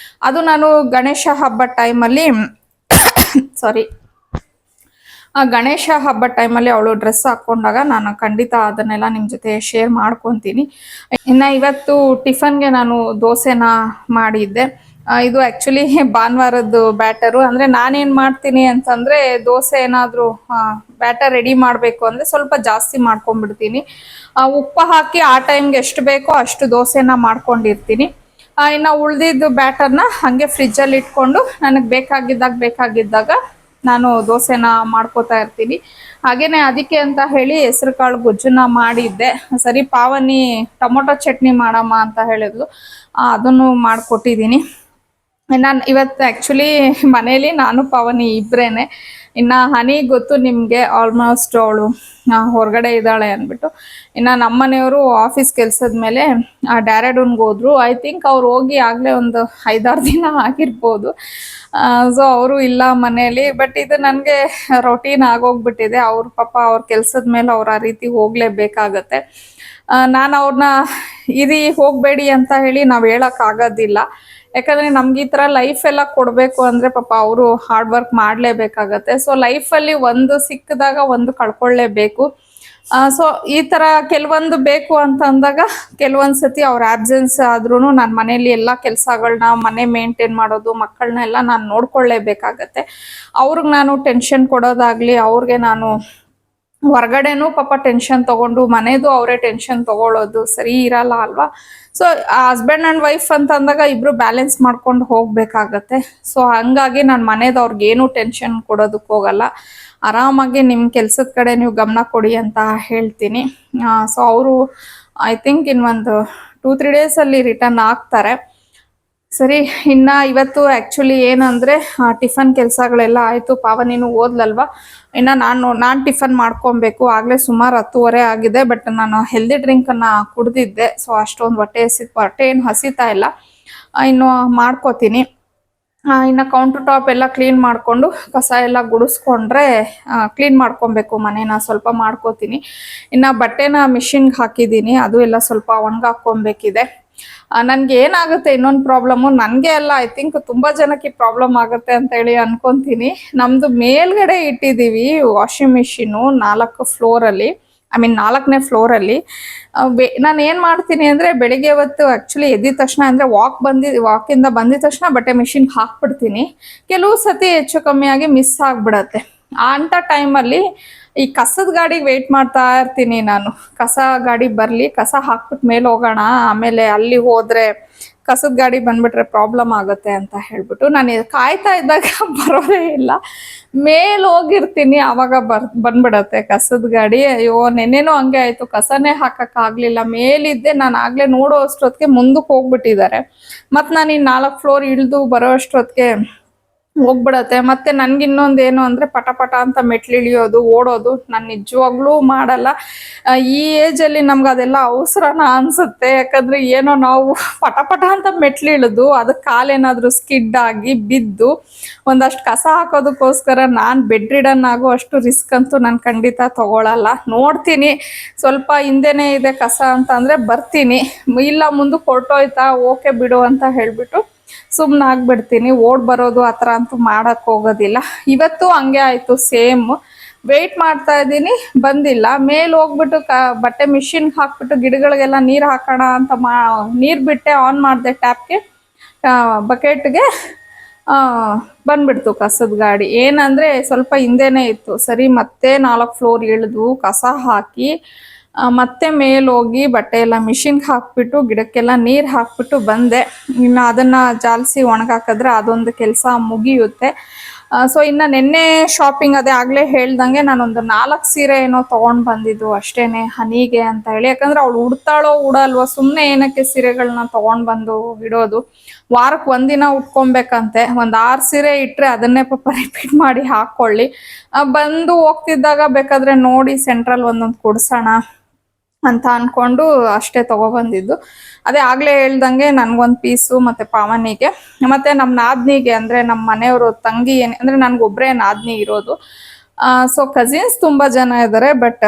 ಅದು ನಾನು ಗಣೇಶ ಹಬ್ಬದ ಟೈಮಲ್ಲಿ ಸಾರಿ ಗಣೇಶ ಹಬ್ಬದ ಟೈಮಲ್ಲಿ ಅವಳು ಡ್ರೆಸ್ ಹಾಕ್ಕೊಂಡಾಗ ನಾನು ಖಂಡಿತ ಅದನ್ನೆಲ್ಲ ನಿಮ್ಮ ಜೊತೆ ಶೇರ್ ಮಾಡ್ಕೊತೀನಿ. ಇನ್ನು ಇವತ್ತು ಟಿಫನ್ಗೆ ನಾನು ದೋಸೆನ ಮಾಡಿದ್ದೆ. ಇದು ಆ್ಯಕ್ಚುಲಿ ಭಾನುವಾರದ್ದು ಬ್ಯಾಟರು. ಅಂದರೆ ನಾನೇನು ಮಾಡ್ತೀನಿ ಅಂತಂದರೆ, ದೋಸೆ ಏನಾದರೂ ಬ್ಯಾಟರ್ ರೆಡಿ ಮಾಡಬೇಕು ಅಂದರೆ ಸ್ವಲ್ಪ ಜಾಸ್ತಿ ಮಾಡ್ಕೊಂಡ್ಬಿಡ್ತೀನಿ. ಉಪ್ಪು ಹಾಕಿ ಆ ಟೈಮ್ಗೆ ಎಷ್ಟು ಬೇಕೋ ಅಷ್ಟು ದೋಸೆನ ಮಾಡ್ಕೊಂಡಿರ್ತೀನಿ. ಇನ್ನು ಉಳಿದಿದ್ದು ಬ್ಯಾಟರ್ನ ಹಾಗೆ ಫ್ರಿಜ್ಜಲ್ಲಿ ಇಟ್ಕೊಂಡು ನನಗೆ ಬೇಕಾಗಿದ್ದಾಗ ನಾನು ದೋಸೆನ ಮಾಡ್ಕೋತಾ ಇರ್ತೀನಿ. ಹಾಗೇನೆ ಅದಕ್ಕೆ ಅಂತ ಹೇಳಿ ಹೆಸರು ಕಾಳು ಗೊಜ್ಜನ್ನ ಮಾಡಿದ್ದೆ. ಸರಿ ಪಾವನಿ ಟೊಮೊಟೊ ಚಟ್ನಿ ಮಾಡಮ್ಮ ಅಂತ ಹೇಳಿದ್ಲು, ಅದನ್ನು ಮಾಡಿಕೊಟ್ಟಿದ್ದೀನಿ. ನಾನು ಇವತ್ತು ಆ್ಯಕ್ಚುಲಿ ಮನೇಲಿ ನಾನು ಪಾವನಿ ಇಬ್ಬರೇನೆ. ಇನ್ನು ಹನಿ ಗೊತ್ತು ನಿಮಗೆ, ಆಲ್ಮೋಸ್ಟ್ ಅವಳು ಹೊರಗಡೆ ಇದ್ದಾಳೆ ಅಂದ್ಬಿಟ್ಟು. ಇನ್ನು ನಮ್ಮನೆಯವರು ಆಫೀಸ್ ಕೆಲಸದ ಮೇಲೆ ಡ್ಯಾರೆಡೂನ್ಗೆ ಹೋದ್ರು. ಐ ಥಿಂಕ್ ಅವ್ರು ಹೋಗಿ ಆಗಲೇ ಒಂದು 5-6 ದಿನ ಆಗಿರ್ಬೋದು. ಸೊ ಅವರು ಇಲ್ಲ ಮನೇಲಿ. ಬಟ್ ಇದು ನನಗೆ ರೊಟೀನ್ ಆಗೋಗ್ಬಿಟ್ಟಿದೆ. ಪಾಪ ಅವ್ರ ಕೆಲಸದ ಮೇಲೆ ಅವ್ರು ಆ ರೀತಿ ಹೋಗಲೇಬೇಕಾಗತ್ತೆ. ನಾನು ಅವ್ರನ್ನ ಹೋಗಬೇಡಿ ಅಂತ ಹೇಳಿ ನಾವು ಹೇಳೋಕ್ಕಾಗೋದಿಲ್ಲ. ಯಾಕಂದರೆ ನಮ್ಗೆ ಈ ಥರ ಲೈಫ್ ಎಲ್ಲ ಕೊಡಬೇಕು ಅಂದರೆ ಪಾಪ ಅವರು ಹಾರ್ಡ್ ವರ್ಕ್ ಮಾಡಲೇಬೇಕಾಗತ್ತೆ. ಸೊ ಲೈಫಲ್ಲಿ ಒಂದು ಸಿಕ್ಕಿದಾಗ ಒಂದು ಕಳ್ಕೊಳ್ಳೇಬೇಕು. ಸೊ ಈ ಥರ ಕೆಲವೊಂದು ಬೇಕು ಅಂತ ಅಂದಾಗ ಕೆಲವೊಂದು ಸತಿ ಅವ್ರ ಆಬ್ಸೆನ್ಸ್ ಆದ್ರೂ ನಾನು ಮನೇಲಿ ಎಲ್ಲ ಕೆಲಸಗಳನ್ನ, ಮನೆ ಮೇಂಟೈನ್ ಮಾಡೋದು, ಮಕ್ಕಳನ್ನೆಲ್ಲ ನಾನು ನೋಡ್ಕೊಳ್ಳೇಬೇಕಾಗತ್ತೆ. ಅವ್ರಿಗೆ ನಾನು ಟೆನ್ಷನ್ ಕೊಡೋದಾಗಲಿ, ಅವ್ರಿಗೆ ನಾನು ಹೊರಗಡೆನೂ ಪಾಪ ಟೆನ್ಷನ್ ತೊಗೊಂಡು ಮನೆದು ಅವರೇ ಟೆನ್ಷನ್ ತೊಗೊಳ್ಳೋದು ಸರಿ ಇರಲ್ಲ ಅಲ್ವಾ. ಸೊ ಹಸ್ಬೆಂಡ್ ಆ್ಯಂಡ್ ವೈಫ್ ಅಂತ ಅಂದಾಗ ಇಬ್ಬರು ಬ್ಯಾಲೆನ್ಸ್ ಮಾಡ್ಕೊಂಡು ಹೋಗಬೇಕಾಗತ್ತೆ. ಸೊ ಹಂಗಾಗಿ ನಾನು ಮನೆಯವ್ರಿಗೇನು ಟೆನ್ಷನ್ ಕೊಡೋದಕ್ಕೆ ಹೋಗಲ್ಲ. ಆರಾಮಾಗಿ ನಿಮ್ಮ ಕೆಲಸದ ಕಡೆ ನೀವು ಗಮನ ಕೊಡಿ ಅಂತ ಹೇಳ್ತೀನಿ. ಸೊ ಅವರು ಐ ಥಿಂಕ್ ಇನ್ನೊಂದು 2-3 ಡೇಸಲ್ಲಿ ರಿಟರ್ನ್ ಆಗ್ತಾರೆ. ಸರಿ, ಇನ್ನು ಇವತ್ತು ಆ್ಯಕ್ಚುಲಿ ಏನಂದರೆ ಟಿಫನ್ ಕೆಲಸಗಳೆಲ್ಲ ಆಯಿತು. ಪಾವನಿನೂ ಓದ್ಲಲ್ವ. ಇನ್ನು ನಾನು ಟಿಫನ್ ಮಾಡ್ಕೊಬೇಕು. ಆಗಲೇ ಸುಮಾರು 10:30 ಆಗಿದೆ. ಬಟ್ ನಾನು ಹೆಲ್ದಿ ಡ್ರಿಂಕನ್ನು ಕುಡಿದಿದ್ದೆ. ಸೊ ಅಷ್ಟೊಂದು ಹೊಟ್ಟೆ ಏನು ಹಸಿತಾ ಇಲ್ಲ. ಇನ್ನು ಮಾಡ್ಕೋತೀನಿ. ಇನ್ನು ಕೌಂಟರ್ ಟಾಪ್ ಎಲ್ಲ ಕ್ಲೀನ್ ಮಾಡಿಕೊಂಡು ಕಸ ಎಲ್ಲ ಗುಡಿಸ್ಕೊಂಡ್ರೆ, ಕ್ಲೀನ್ ಮಾಡ್ಕೊಬೇಕು ಮನೇನ, ಸ್ವಲ್ಪ ಮಾಡ್ಕೋತೀನಿ. ಇನ್ನು ಬಟ್ಟೆನ ಮಿಷಿನ್ಗೆ ಹಾಕಿದ್ದೀನಿ, ಅದು ಎಲ್ಲ ಸ್ವಲ್ಪ ಒಣಗಾಕ್ಕೊಬೇಕಿದೆ. ನನಗೆ ಏನಾಗುತ್ತೆ ಇನ್ನೊಂದು ಪ್ರಾಬ್ಲಮ್ಮು, ನನಗೆ ಅಲ್ಲ, ಐ ಥಿಂಕ್ ತುಂಬ ಜನಕ್ಕೆ ಪ್ರಾಬ್ಲಮ್ ಆಗುತ್ತೆ ಅಂತ ಹೇಳಿ ಅನ್ಕೊತೀನಿ. ನಮ್ಮದು ಮೇಲ್ಗಡೆ ಇಟ್ಟಿದ್ದೀವಿ ವಾಷಿಂಗ್ ಮಿಷಿನು 4 ಫ್ಲೋರಲ್ಲಿ, 4ನೇ ಫ್ಲೋರಲ್ಲಿ. ನಾನು ಏನು ಮಾಡ್ತೀನಿ ಅಂದರೆ, ಬೆಳಿಗ್ಗೆ ಹೊತ್ತು ಆ್ಯಕ್ಚುಲಿ ಎದ್ದಿದ ತಕ್ಷಣ ಅಂದರೆ ವಾಕಿಂದ ಬಂದಿದ ತಕ್ಷಣ ಬಟ್ಟೆ ಮಿಷಿನ್ಗೆ ಹಾಕ್ಬಿಡ್ತೀನಿ. ಕೆಲವು ಸತಿ ಹೆಚ್ಚು ಕಮ್ಮಿಯಾಗಿ ಮಿಸ್ ಆಗಿಬಿಡತ್ತೆ. ಅಂಥ ಟೈಮಲ್ಲಿ ಈ ಕಸದ ಗಾಡಿಗೆ ವೆಯ್ಟ್ ಮಾಡ್ತಾ ಇರ್ತೀನಿ ನಾನು. ಕಸ ಗಾಡಿ ಬರಲಿ, ಕಸ ಹಾಕ್ಬಿಟ್ಟು ಮೇಲೆ ಹೋಗೋಣ, ಆಮೇಲೆ ಅಲ್ಲಿ ಹೋದರೆ ಕಸದ ಗಾಡಿ ಬಂದ್ಬಿಟ್ರೆ ಪ್ರಾಬ್ಲಮ್ ಆಗುತ್ತೆ ಅಂತ ಹೇಳ್ಬಿಟ್ಟು ನಾನು ಕಾಯ್ತಾ ಇದ್ದಾಗ ಬರೋದೇ ಇಲ್ಲ. ಮೇಲೆ ಹೋಗಿರ್ತೀನಿ, ಆವಾಗ ಬಂದ್ಬಿಡತ್ತೆ ಕಸದ ಗಾಡಿ. ಅಯ್ಯೋ ನೆನ್ನೆನೂ ಹಂಗೆ ಆಯಿತು, ಕಸನೇ ಹಾಕೋಕ್ಕಾಗಲಿಲ್ಲ. ಮೇಲಿದ್ದೆ, ನಾನು ಆಗಲೇ ನೋಡೋ ಅಷ್ಟೊತ್ತಿಗೆ ಮುಂದಕ್ಕೆ ಹೋಗ್ಬಿಟ್ಟಿದ್ದಾರೆ. ಮತ್ತು ನಾನು ಈ 4 ಫ್ಲೋರ್ ಇಳಿದು ಬರೋ ಅಷ್ಟೊತ್ತಿಗೆ ಹೋಗ್ಬಿಡತ್ತೆ. ಮತ್ತು ನನಗಿನ್ನೊಂದು ಏನು ಅಂದರೆ, ಪಟ ಅಂತ ಮೆಟ್ಲಿಳಿಯೋದು, ಓಡೋದು ನಾನು ನಿಜವಾಗ್ಲೂ ಮಾಡಲ್ಲ. ಈ ಏಜಲ್ಲಿ ನಮ್ಗೆ ಅದೆಲ್ಲ ಅವಸರನ ಅನಿಸುತ್ತೆ. ಯಾಕಂದರೆ ಏನೋ ನಾವು ಪಟ ಅಂತ ಮೆಟ್ಲಿಳಿದು ಅದಕ್ಕೆ ಕಾಲೇನಾದರೂ ಸ್ಕಿಡ್ ಆಗಿ ಬಿದ್ದು ಒಂದಷ್ಟು ಕಸ ಹಾಕೋದಕ್ಕೋಸ್ಕರ ನಾನು ಬೆಡ್ ರಿಡನ್ ಆಗೋ ಅಷ್ಟು ರಿಸ್ಕ್ ಅಂತೂ ನಾನು ಖಂಡಿತ ತೊಗೊಳಲ್ಲ. ನೋಡ್ತೀನಿ ಸ್ವಲ್ಪ ಹಿಂದೆನೇ ಇದೆ ಕಸ ಅಂತ ಅಂದರೆ ಬರ್ತೀನಿ, ಇಲ್ಲ ಮುಂದಕ್ಕೆ ಹೊರಟೋಯ್ತಾ ಓಕೆ ಬಿಡು ಅಂತ ಹೇಳಿಬಿಟ್ಟು ಸುಮ್ಮನೆ ಆಗ್ಬಿಡ್ತೀನಿ. ಓಡ್ ಬರೋದು ಆ ಥರ ಅಂತೂ ಮಾಡೋಕ್ಕೆ ಹೋಗೋದಿಲ್ಲ. ಇವತ್ತು ಹಂಗೆ ಆಯಿತು, ಸೇಮ್. ವೆಯ್ಟ್ ಮಾಡ್ತಾ ಇದ್ದೀನಿ, ಬಂದಿಲ್ಲ. ಮೇಲೆ ಹೋಗ್ಬಿಟ್ಟು ಬಟ್ಟೆ ಮಿಷಿನ್ಗೆ ಹಾಕ್ಬಿಟ್ಟು ಗಿಡಗಳಿಗೆಲ್ಲ ನೀರು ಹಾಕೋಣ ಅಂತ ನೀರು ಬಿಟ್ಟೆ, ಆನ್ ಮಾಡಿದೆ ಟ್ಯಾಪ್ಗೆ, ಬಕೆಟ್ಗೆ. ಆ ಬಂದ್ಬಿಡ್ತು ಕಸದ ಗಾಡಿ. ಏನಂದ್ರೆ ಸ್ವಲ್ಪ ಹಿಂದೆನೇ ಇತ್ತು, ಸರಿ ಮತ್ತೆ 4 ಫ್ಲೋರ್ ಇಳಿದು ಕಸ ಹಾಕಿ ಮತ್ತೆ ಮೇಲೋಗಿ ಬಟ್ಟೆ ಎಲ್ಲ ಮಿಷಿನ್ಗೆ ಹಾಕ್ಬಿಟ್ಟು ಗಿಡಕ್ಕೆಲ್ಲ ನೀರು ಹಾಕ್ಬಿಟ್ಟು ಬಂದೆ. ಇನ್ನು ಅದನ್ನ ಜಾಲಿಸಿ ಒಣಗಾಕಿದ್ರೆ ಅದೊಂದು ಕೆಲಸ ಮುಗಿಯುತ್ತೆ. ಸೊ ಇನ್ನು ನಿನ್ನೆ ಶಾಪಿಂಗ್ ಅದೇ ಆಗಲೇ ಹೇಳ್ದಂಗೆ ನಾನೊಂದು 4 ಸೀರೆ ಏನೋ ತೊಗೊಂಡು ಬಂದಿದ್ದು ಅಷ್ಟೇನೆ ಹನಿಗೆ ಅಂತ ಹೇಳಿ. ಯಾಕಂದ್ರೆ ಅವಳು ಉಡ್ತಾಳೋ ಉಡಲ್ವೋ, ಸುಮ್ಮನೆ ಏನಕ್ಕೆ ಸೀರೆಗಳನ್ನ ತೊಗೊಂಡು ಬಂದು ಇಡೋದು. ವಾರಕ್ಕೆ ಒಂದಿನ ಉಟ್ಕೊಬೇಕಂತೆ, ಒಂದು 6 ಸೀರೆ ಇಟ್ಟರೆ ಅದನ್ನೇ ಪಾಪ ರಿಪೀಟ್ ಮಾಡಿ ಹಾಕ್ಕೊಳ್ಳಿ. ಬಂದು ಹೋಗ್ತಿದ್ದಾಗ ಬೇಕಾದರೆ ನೋಡಿ ಸೆಂಟ್ರಲ್ ಒಂದೊಂದು ಕೊಡ್ಸೋಣ ಅಂತ ಅನ್ಕೊಂಡು ಅಷ್ಟೇ ತಗೊಬಂದಿದ್ದು. ಅದೇ ಆಗ್ಲೇ ಹೇಳ್ದಂಗೆ ನನ್ಗೊಂದು ಪೀಸು ಮತ್ತೆ ಪಾವನಿಗೆ ಮತ್ತೆ ನಮ್ಮ ನಾದ್ನಿಗೆ, ಅಂದ್ರೆ ನಮ್ಮ ಮನೆಯವರು ತಂಗಿ ಅಂದ್ರೆ ನನ್ಗೊಬ್ರೇ ನಾದ್ನಿ ಇರೋದು. ಸೊ ಕಸಿನ್ಸ್ ತುಂಬಾ ಜನ ಇದ್ದಾರೆ, ಬಟ್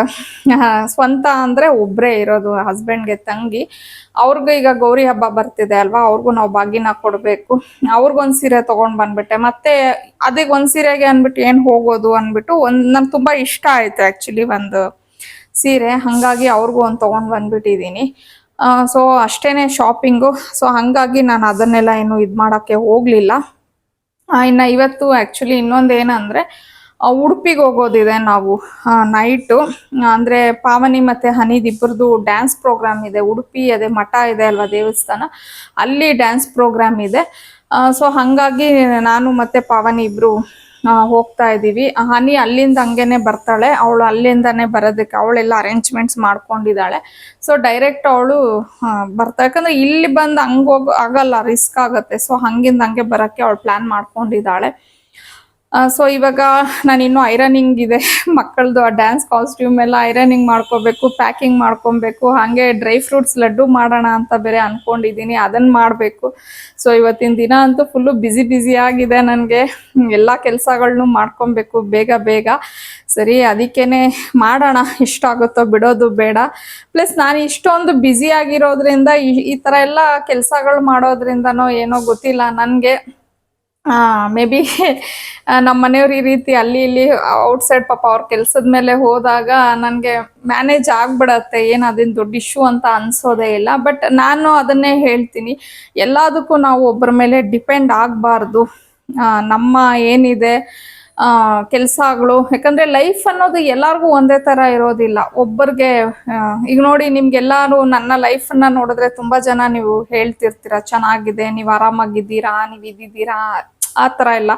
ಸ್ವಂತ ಅಂದ್ರೆ ಒಬ್ರೇ ಇರೋದು ಹಸ್ಬೆಂಡ್ಗೆ ತಂಗಿ. ಅವ್ರಿಗೂ ಈಗ ಗೌರಿ ಹಬ್ಬ ಬರ್ತಿದೆ ಅಲ್ವಾ, ಅವ್ರಿಗೂ ನಾವು ಬಾಗಿನ ಕೊಡ್ಬೇಕು. ಅವ್ರಿಗೊಂದು ಸೀರೆ ತಗೊಂಡ್ ಬಂದ್ಬಿಟ್ಟೆ. ಮತ್ತೆ ಅದಕ್ಕೆ ಒಂದ್ ಸೀರೆಗೆ ಅನ್ಬಿಟ್ಟು ಏನ್ ಹೋಗೋದು ಅನ್ಬಿಟ್ಟು ನನ್ಗೆ ತುಂಬಾ ಇಷ್ಟ ಆಯ್ತು ಆಕ್ಚುಲಿ ಒಂದು ಸೀರೆ, ಹಂಗಾಗಿ ಅವ್ರಿಗೂ ಒಂದು ತೊಗೊಂಡು ಬಂದ್ಬಿಟ್ಟಿದ್ದೀನಿ. ಸೊ ಅಷ್ಟೇನೆ ಶಾಪಿಂಗು. ಸೊ ಹಂಗಾಗಿ ನಾನು ಅದನ್ನೆಲ್ಲ ಏನು ಇದು ಮಾಡೋಕ್ಕೆ ಹೋಗಲಿಲ್ಲ. ಇನ್ನು ಇವತ್ತು ಆ್ಯಕ್ಚುಲಿ ಇನ್ನೊಂದು ಏನಂದರೆ ಉಡುಪಿಗೆ ಹೋಗೋದಿದೆ ನಾವು ನೈಟು. ಅಂದರೆ ಪಾವನಿ ಮತ್ತು ಹನಿದಿಬ್ಬರದು ಡ್ಯಾನ್ಸ್ ಪ್ರೋಗ್ರಾಮ್ ಇದೆ ಉಡುಪಿ. ಅದೇ ಮಠ ಇದೆ ಅಲ್ವಾ ದೇವಸ್ಥಾನ, ಅಲ್ಲಿ ಡ್ಯಾನ್ಸ್ ಪ್ರೋಗ್ರಾಮ್ ಇದೆ. ಸೊ ಹಾಗಾಗಿ ನಾನು ಮತ್ತು ಪಾವನಿ ಇಬ್ಬರು ಹೋಗ್ತಾ ಇದ್ದೀವಿ. ಹನಿ ಅಲ್ಲಿಂದ ಹಂಗೇನೆ ಬರ್ತಾಳೆ, ಅವಳು ಅಲ್ಲಿಂದಾನೆ ಬರೋದಕ್ಕೆ ಅವಳೆಲ್ಲ ಅರೇಂಜ್ಮೆಂಟ್ಸ್ ಮಾಡ್ಕೊಂಡಿದ್ದಾಳೆ. ಸೊ ಡೈರೆಕ್ಟ್ ಅವಳು ಬರ್ತಾ, ಯಾಕಂದ್ರೆ ಇಲ್ಲಿ ಬಂದು ಹಂಗೆ ಆಗಲ್ಲ, ರಿಸ್ಕ್ ಆಗುತ್ತೆ. ಸೊ ಹಂಗಿಂದ ಹಂಗೆ ಬರೋಕ್ಕೆ ಅವಳು ಪ್ಲ್ಯಾನ್ ಮಾಡ್ಕೊಂಡಿದ್ದಾಳೆ. ಸೊ ಇವಾಗ ನಾನು ಇನ್ನೂ ಐರನಿಂಗ್ ಇದೆ ಮಕ್ಕಳದು, ಆ ಡ್ಯಾನ್ಸ್ ಕಾಸ್ಟ್ಯೂಮ್ ಎಲ್ಲ ಐರನಿಂಗ್ ಮಾಡ್ಕೋಬೇಕು, ಪ್ಯಾಕಿಂಗ್ ಮಾಡ್ಕೊಬೇಕು. ಹಾಗೆ ಡ್ರೈ ಫ್ರೂಟ್ಸ್ ಲಡ್ಡು ಮಾಡೋಣ ಅಂತ ಬೇರೆ ಅನ್ಕೊಂಡಿದ್ದೀನಿ, ಅದನ್ನು ಮಾಡಬೇಕು. ಸೊ ಇವತ್ತಿನ ದಿನ ಅಂತೂ ಫುಲ್ಲು ಬ್ಯುಸಿ ಆಗಿದೆ ನನಗೆ. ಎಲ್ಲ ಕೆಲಸಗಳನ್ನೂ ಮಾಡ್ಕೊಬೇಕು ಬೇಗ ಬೇಗ. ಸರಿ ಅದಕ್ಕೇನೆ ಮಾಡೋಣ, ಇಷ್ಟಾಗುತ್ತೋ ಬಿಡೋದು ಬೇಡ. ಪ್ಲಸ್ ನಾನು ಇಷ್ಟೊಂದು ಬ್ಯುಸಿ ಆಗಿರೋದ್ರಿಂದ ಈ ಥರ ಎಲ್ಲ ಕೆಲಸಗಳು ಮಾಡೋದ್ರಿಂದನೋ ಏನೋ ಗೊತ್ತಿಲ್ಲ ನನಗೆ, ಮೇ ಬಿ ನಮ್ಮ ಮನೆಯವ್ರು ಈ ರೀತಿ ಅಲ್ಲಿ ಇಲ್ಲಿ ಔಟ್ಸೈಡ್ ಪಾಪ ಅವ್ರ ಕೆಲ್ಸದ ಮೇಲೆ ಹೋದಾಗ ನನಗೆ ಮ್ಯಾನೇಜ್ ಆಗ್ಬಿಡತ್ತೆ, ಏನು ಅದೇನು ದೊಡ್ಡ ಇಶ್ಯೂ ಅಂತ ಅನ್ಸೋದೇ ಇಲ್ಲ. ಬಟ್ ನಾನು ಅದನ್ನೇ ಹೇಳ್ತೀನಿ, ಎಲ್ಲದಕ್ಕೂ ನಾವು ಒಬ್ಬರ ಮೇಲೆ ಡಿಪೆಂಡ್ ಆಗಬಾರ್ದು. ನಮ್ಮ ಏನಿದೆ ಕೆಲಸಗಳು, ಯಾಕಂದರೆ ಲೈಫ್ ಅನ್ನೋದು ಎಲ್ಲರಿಗೂ ಒಂದೇ ಥರ ಇರೋದಿಲ್ಲ. ಒಬ್ಬರಿಗೆ ಈಗ ನೋಡಿ, ನಿಮ್ಗೆಲ್ಲರೂ ನನ್ನ ಲೈಫನ್ನು ನೋಡಿದ್ರೆ ತುಂಬ ಜನ ನೀವು ಹೇಳ್ತಿರ್ತೀರ ಚೆನ್ನಾಗಿದೆ, ನೀವು ಆರಾಮಾಗಿದ್ದೀರಾ, ನೀವು ಇದ್ದಿದ್ದೀರಾ, ಆ ಥರ ಎಲ್ಲ.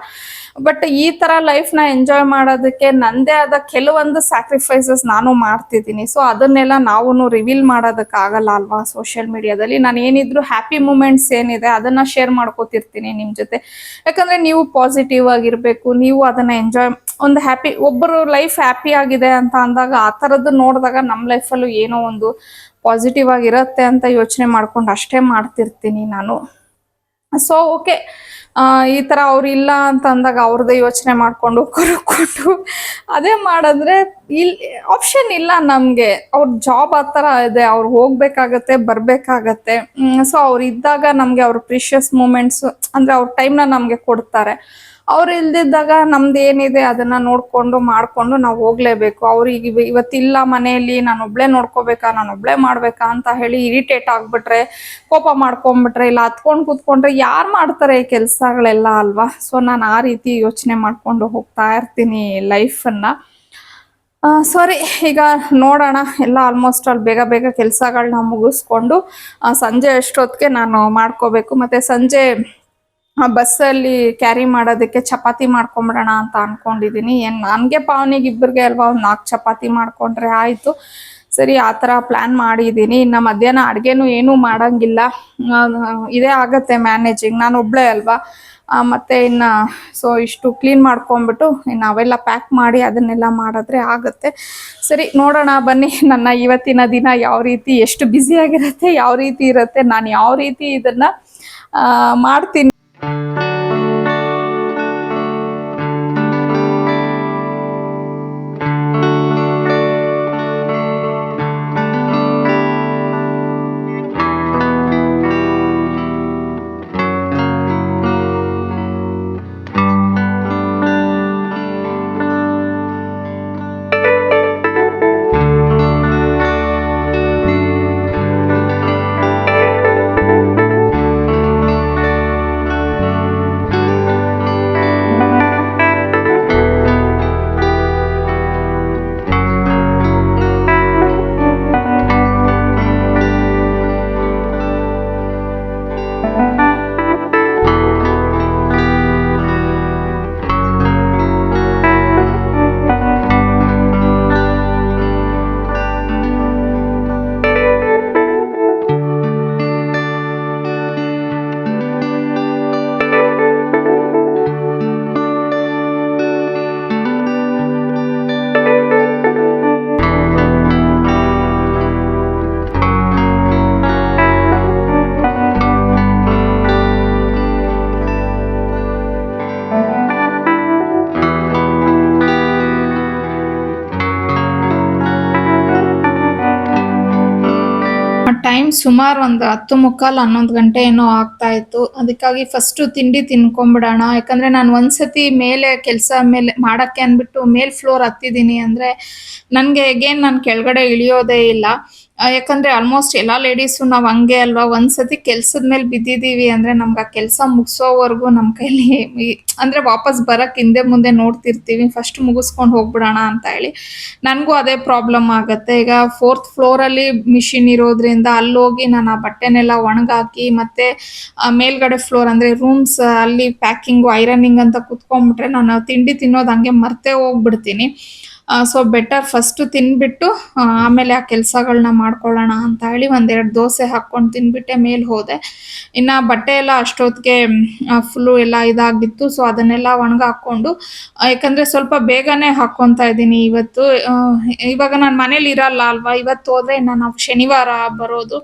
ಬಟ್ ಈ ಥರ ಲೈಫ್ನ ಎಂಜಾಯ್ ಮಾಡೋದಕ್ಕೆ ನನ್ನದೇ ಆದ ಕೆಲವೊಂದು ಸ್ಯಾಕ್ರಿಫೈಸಸ್ ನಾನು ಮಾಡ್ತಿದ್ದೀನಿ. ಸೊ ಅದನ್ನೆಲ್ಲ ನಾವು ರಿವೀಲ್ ಮಾಡೋದಕ್ಕಾಗಲ್ಲ ಅಲ್ವಾ ಸೋಷಿಯಲ್ ಮೀಡಿಯಾದಲ್ಲಿ. ನಾನು ಏನಿದ್ರು ಹ್ಯಾಪಿ ಮೂಮೆಂಟ್ಸ್ ಏನಿದೆ ಅದನ್ನು ಶೇರ್ ಮಾಡ್ಕೋತಿರ್ತೀನಿ ನಿಮ್ಮ ಜೊತೆ. ಯಾಕಂದರೆ ನೀವು ಪಾಸಿಟಿವ್ ಆಗಿರಬೇಕು, ನೀವು ಅದನ್ನು ಎಂಜಾಯ್, ಒಂದು ಹ್ಯಾಪಿ, ಒಬ್ಬರು ಲೈಫ್ ಹ್ಯಾಪಿ ಆಗಿದೆ ಅಂತ ಅಂದಾಗ ಆ ಥರದ್ದು ನೋಡಿದಾಗ ನಮ್ಮ ಲೈಫಲ್ಲೂ ಏನೋ ಒಂದು ಪಾಸಿಟಿವ್ ಆಗಿರುತ್ತೆ ಅಂತ ಯೋಚನೆ ಮಾಡ್ಕೊಂಡು ಅಷ್ಟೇ ಮಾಡ್ತಿರ್ತೀನಿ ನಾನು. ಸೊ ಓಕೆ, ಈ ಥರ ಅವ್ರು ಇಲ್ಲ ಅಂತ ಅಂದಾಗ ಅವ್ರದ್ದೇ ಯೋಚನೆ ಮಾಡಿಕೊಂಡು ಕೊರಕೊಂಡು ಅದೇ ಮಾಡಿದ್ರೆ ಇಲ್ಲಿ ಆಪ್ಷನ್ ಇಲ್ಲ ನಮಗೆ. ಅವ್ರ ಜಾಬ್ ಆ ಥರ ಇದೆ, ಅವ್ರು ಹೋಗ್ಬೇಕಾಗತ್ತೆ ಬರಬೇಕಾಗತ್ತೆ. ಸೊ ಅವ್ರು ಇದ್ದಾಗ ನಮಗೆ ಅವ್ರ ಪ್ರೀಷಿಯಸ್ ಮೂಮೆಂಟ್ಸ್ ಅಂದರೆ ಅವ್ರ ಟೈಮ್ನ ನಮಗೆ ಕೊಡ್ತಾರೆ. ಅವ್ರು ಇಲ್ದಿದ್ದಾಗ ನಮ್ದು ಏನಿದೆ ಅದನ್ನು ನೋಡಿಕೊಂಡು ಮಾಡಿಕೊಂಡು ನಾವು ಹೋಗಲೇಬೇಕು. ಅವ್ರಿಗೆ ಇವತ್ತಿಲ್ಲ ಮನೆಯಲ್ಲಿ, ನಾನು ಒಬ್ಬಳೇ ನೋಡ್ಕೋಬೇಕಾ, ನಾನು ಒಬ್ಬಳೇ ಮಾಡಬೇಕಾ ಅಂತ ಹೇಳಿ ಇರಿಟೇಟ್ ಆಗಿಬಿಟ್ರೆ, ಕೋಪ ಮಾಡ್ಕೊಂಬಿಟ್ರೆ, ಇಲ್ಲ ಹತ್ಕೊಂಡು ಕೂತ್ಕೊಂಡ್ರೆ ಯಾರು ಮಾಡ್ತಾರೆ ಈ ಕೆಲಸಗಳೆಲ್ಲ ಅಲ್ವಾ. ಸೊ ನಾನು ಆ ರೀತಿ ಯೋಚನೆ ಮಾಡಿಕೊಂಡು ಹೋಗ್ತಾ ಇರ್ತೀನಿ ಲೈಫನ್ನು. ಸರಿ, ಈಗ ನೋಡೋಣ, ಎಲ್ಲ ಆಲ್ಮೋಸ್ಟ್ ಅಲ್ಲಿ ಬೇಗ ಬೇಗ ಕೆಲಸಗಳನ್ನ ಮುಗಿಸ್ಕೊಂಡು ಸಂಜೆ ಅಷ್ಟೊತ್ತಿಗೆ ನಾನು ಮಾಡ್ಕೋಬೇಕು. ಮತ್ತು ಸಂಜೆ ಬಸ್ಸಲ್ಲಿ ಕ್ಯಾರಿ ಮಾಡೋದಕ್ಕೆ ಚಪಾತಿ ಮಾಡ್ಕೊಂಬಿಡೋಣ ಅಂತ ಅನ್ಕೊಂಡಿದ್ದೀನಿ. ಏನು ನನಗೆ ಪಾವನಿಗೆ ಇಬ್ಬರಿಗೆ ಅಲ್ವಾ, ಒಂದು 4 ಚಪಾತಿ ಮಾಡ್ಕೊಂಡ್ರೆ ಆಯಿತು. ಸರಿ, ಆ ಥರ ಪ್ಲ್ಯಾನ್ ಮಾಡಿದ್ದೀನಿ. ಇನ್ನು ಮಧ್ಯಾಹ್ನ ಅಡುಗೆನೂ ಏನೂ ಮಾಡೋಂಗಿಲ್ಲ, ಇದೇ ಆಗತ್ತೆ ಮ್ಯಾನೇಜಿಂಗ್, ನಾನು ಒಬ್ಬಳೇ ಅಲ್ವಾ. ಮತ್ತು ಇನ್ನು ಸೊ ಇಷ್ಟು ಕ್ಲೀನ್ ಮಾಡ್ಕೊಂಬಿಟ್ಟು ಇನ್ನು ಅವೆಲ್ಲ ಪ್ಯಾಕ್ ಮಾಡಿ ಅದನ್ನೆಲ್ಲ ಮಾಡಿದ್ರೆ ಆಗುತ್ತೆ. ಸರಿ, ನೋಡೋಣ ಬನ್ನಿ ನನ್ನ ಇವತ್ತಿನ ದಿನ ಯಾವ ರೀತಿ, ಎಷ್ಟು ಬ್ಯುಸಿಯಾಗಿರುತ್ತೆ, ಯಾವ ರೀತಿ ಇರುತ್ತೆ, ನಾನು ಯಾವ ರೀತಿ ಇದನ್ನು ಮಾಡ್ತೀನಿ. ಸುಮಾರು ಒಂದು 10:45, 11 ಗಂಟೆ ಏನೋ ಆಗ್ತಾ ಇತ್ತು. ಅದಕ್ಕಾಗಿ ಫಸ್ಟು ತಿಂಡಿ ತಿನ್ಕೊಂಬಿಡೋಣ. ಯಾಕಂದ್ರೆ ನಾನು ಒಂದ್ಸತಿ ಮೇಲೆ ಕೆಲಸ ಮೇಲೆ ಮಾಡಕ್ಕೆ ಅಂದ್ಬಿಟ್ಟು ಮೇಲ್ ಫ್ಲೋರ್ ಹತ್ತಿದ್ದೀನಿ ಅಂದ್ರೆ ನನಗೆ ಅಗೇನ್ ನಾನು ಕೆಳಗಡೆ ಇಳಿಯೋದೇ ಇಲ್ಲ. ಯಾಕಂದ್ರೆ ಆಲ್ಮೋಸ್ಟ್ ಎಲ್ಲ ಲೇಡೀಸು ನಾವು ಹಂಗೆ ಅಲ್ವಾ, ಒಂದ್ಸತಿ ಕೆಲ್ಸದ ಮೇಲೆ ಬಿದ್ದಿದ್ದೀವಿ ಅಂದ್ರೆ ನಮ್ಗೆ ಆ ಕೆಲಸ ಮುಗಿಸೋವರೆಗೂ ನಮ್ಮ ಕೈಲಿ ಅಂದ್ರೆ ವಾಪಸ್ ಬರಕ್ ಹಿಂದೆ ಮುಂದೆ ನೋಡ್ತಿರ್ತೀವಿ, ಫಸ್ಟ್ ಮುಗಿಸ್ಕೊಂಡು ಹೋಗ್ಬಿಡೋಣ ಅಂತ ಹೇಳಿ. ನನಗೂ ಅದೇ ಪ್ರಾಬ್ಲಮ್ ಆಗುತ್ತೆ. ಈಗ 4th ಫ್ಲೋರಲ್ಲಿ ಮಿಷಿನ್ ಇರೋದ್ರಿಂದ ಅಲ್ಲೋಗಿ ನಾನು ಆ ಬಟ್ಟೆನೆಲ್ಲ ಒಣಗಾಕಿ ಮತ್ತೆ ಮೇಲ್ಗಡೆ ಫ್ಲೋರ್ ಅಂದ್ರೆ ರೂಮ್ಸ್ ಅಲ್ಲಿ ಪ್ಯಾಕಿಂಗು ಐರನಿಂಗ್ ಅಂತ ಕುತ್ಕೊಂಡ್ಬಿಟ್ರೆ ನಾನು ತಿಂಡಿ ತಿನ್ನೋದು ಹಂಗೆ ಮರ್ತೇ ಹೋಗ್ಬಿಡ್ತೀನಿ. ಸೊ ಬೆಟರ್ ಫಸ್ಟು ತಿಂದ್ಬಿಟ್ಟು ಆಮೇಲೆ ಆ ಕೆಲಸಗಳನ್ನ ಮಾಡ್ಕೊಳ್ಳೋಣ ಅಂತ ಹೇಳಿ 1-2 ದೋಸೆ ಹಾಕ್ಕೊಂಡು ತಿಂದ್ಬಿಟ್ಟೆ ಮೇಲೆ ಹೋದೆ. ಇನ್ನು ಬಟ್ಟೆ ಎಲ್ಲ ಅಷ್ಟೊತ್ತಿಗೆ ಫುಲ್ಲು ಎಲ್ಲ ಇದಾಗಿತ್ತು. ಸೊ ಅದನ್ನೆಲ್ಲ ಒಣಗಾಕೊಂಡು ಯಾಕಂದರೆ ಸ್ವಲ್ಪ ಬೇಗನೆ ಹಾಕ್ಕೊತಾ ಇದ್ದೀನಿ ಇವತ್ತು. ಇವಾಗ ನಾನು ಮನೇಲಿ ಇರಲ್ಲ ಅಲ್ವಾ, ಇವತ್ತು ಹೋದರೆ ಇನ್ನು ನಾವು ಶನಿವಾರ ಬರೋದು.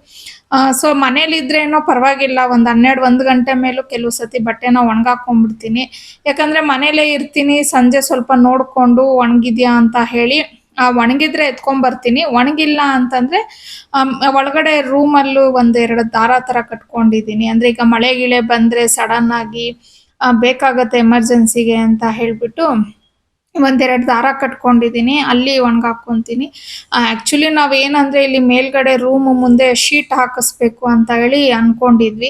ಸೊ ಮನೇಲಿದ್ರೆ ಏನೋ ಪರವಾಗಿಲ್ಲ, ಒಂದು 12-1 ಗಂಟೆ ಮೇಲೂ ಕೆಲವು ಸತಿ ಬಟ್ಟೆನ ಒಣಗಾಕೊಂಡ್ಬಿಡ್ತೀನಿ. ಯಾಕಂದರೆ ಮನೇಲೇ ಇರ್ತೀನಿ, ಸಂಜೆ ಸ್ವಲ್ಪ ನೋಡಿಕೊಂಡು ಒಣಗಿದ್ಯಾ ಅಂತ ಹೇಳಿ ಒಣಗಿದ್ರೆ ಎತ್ಕೊಂಬರ್ತೀನಿ, ಒಣಗಿಲ್ಲ ಅಂತಂದರೆ ಒಳಗಡೆ ರೂಮಲ್ಲೂ 1-2 ದಾರ ಥರ ಕಟ್ಕೊಂಡಿದ್ದೀನಿ. ಅಂದರೆ ಈಗ ಮಳೆ ಗಿಳೆ ಬಂದರೆ ಸಡನ್ನಾಗಿ ಬೇಕಾಗತ್ತೆ ಎಮರ್ಜೆನ್ಸಿಗೆ ಅಂತ ಹೇಳಿಬಿಟ್ಟು 1-2 ದಾರ ಕಟ್ಕೊಂಡಿದ್ದೀನಿ, ಅಲ್ಲಿ ಒಣಗಾಕ್ಕೊಂತೀನಿ. ಆ್ಯಕ್ಚುಲಿ ನಾವೇನಂದರೆ ಇಲ್ಲಿ ಮೇಲ್ಗಡೆ ರೂಮ್ ಮುಂದೆ ಶೀಟ್ ಹಾಕಿಸ್ಬೇಕು ಅಂತ ಹೇಳಿ ಅಂದ್ಕೊಂಡಿದ್ವಿ.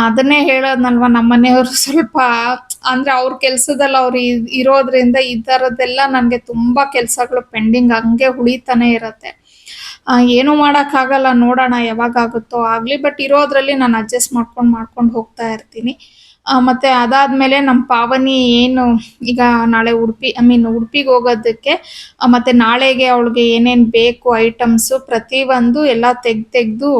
ಅದನ್ನೇ ಹೇಳೋದ್ನಲ್ವ, ನಮ್ಮ ಮನೆಯವರು ಸ್ವಲ್ಪ ಅಂದರೆ ಅವ್ರ ಕೆಲಸದಲ್ಲಿ ಅವ್ರು ಇರೋದ್ರಿಂದ ಈ ಥರದ್ದೆಲ್ಲ ನನಗೆ ತುಂಬ ಕೆಲಸಗಳು ಪೆಂಡಿಂಗ್ ಹಂಗೆ ಉಳಿತಾನೆ ಇರುತ್ತೆ. ಏನೂ ಮಾಡೋಕ್ಕಾಗಲ್ಲ, ನೋಡೋಣ ಯಾವಾಗಾಗುತ್ತೋ ಆಗಲಿ. ಬಟ್ ಇರೋದ್ರಲ್ಲಿ ನಾನು ಅಡ್ಜಸ್ಟ್ ಮಾಡ್ಕೊಂಡು ಹೋಗ್ತಾ ಇರ್ತೀನಿ. ಮತ್ತು ಅದಾದಮೇಲೆ ನಮ್ಮ ಪಾವನಿ ಏನು ಈಗ ನಾಳೆ ಉಡುಪಿಗೆ ಹೋಗೋದಕ್ಕೆ ಮತ್ತು ನಾಳೆಗೆ ಅವಳಿಗೆ ಏನೇನು ಬೇಕು ಐಟಮ್ಸು ಪ್ರತಿಯೊಂದು ಎಲ್ಲ ತೆಗೆದು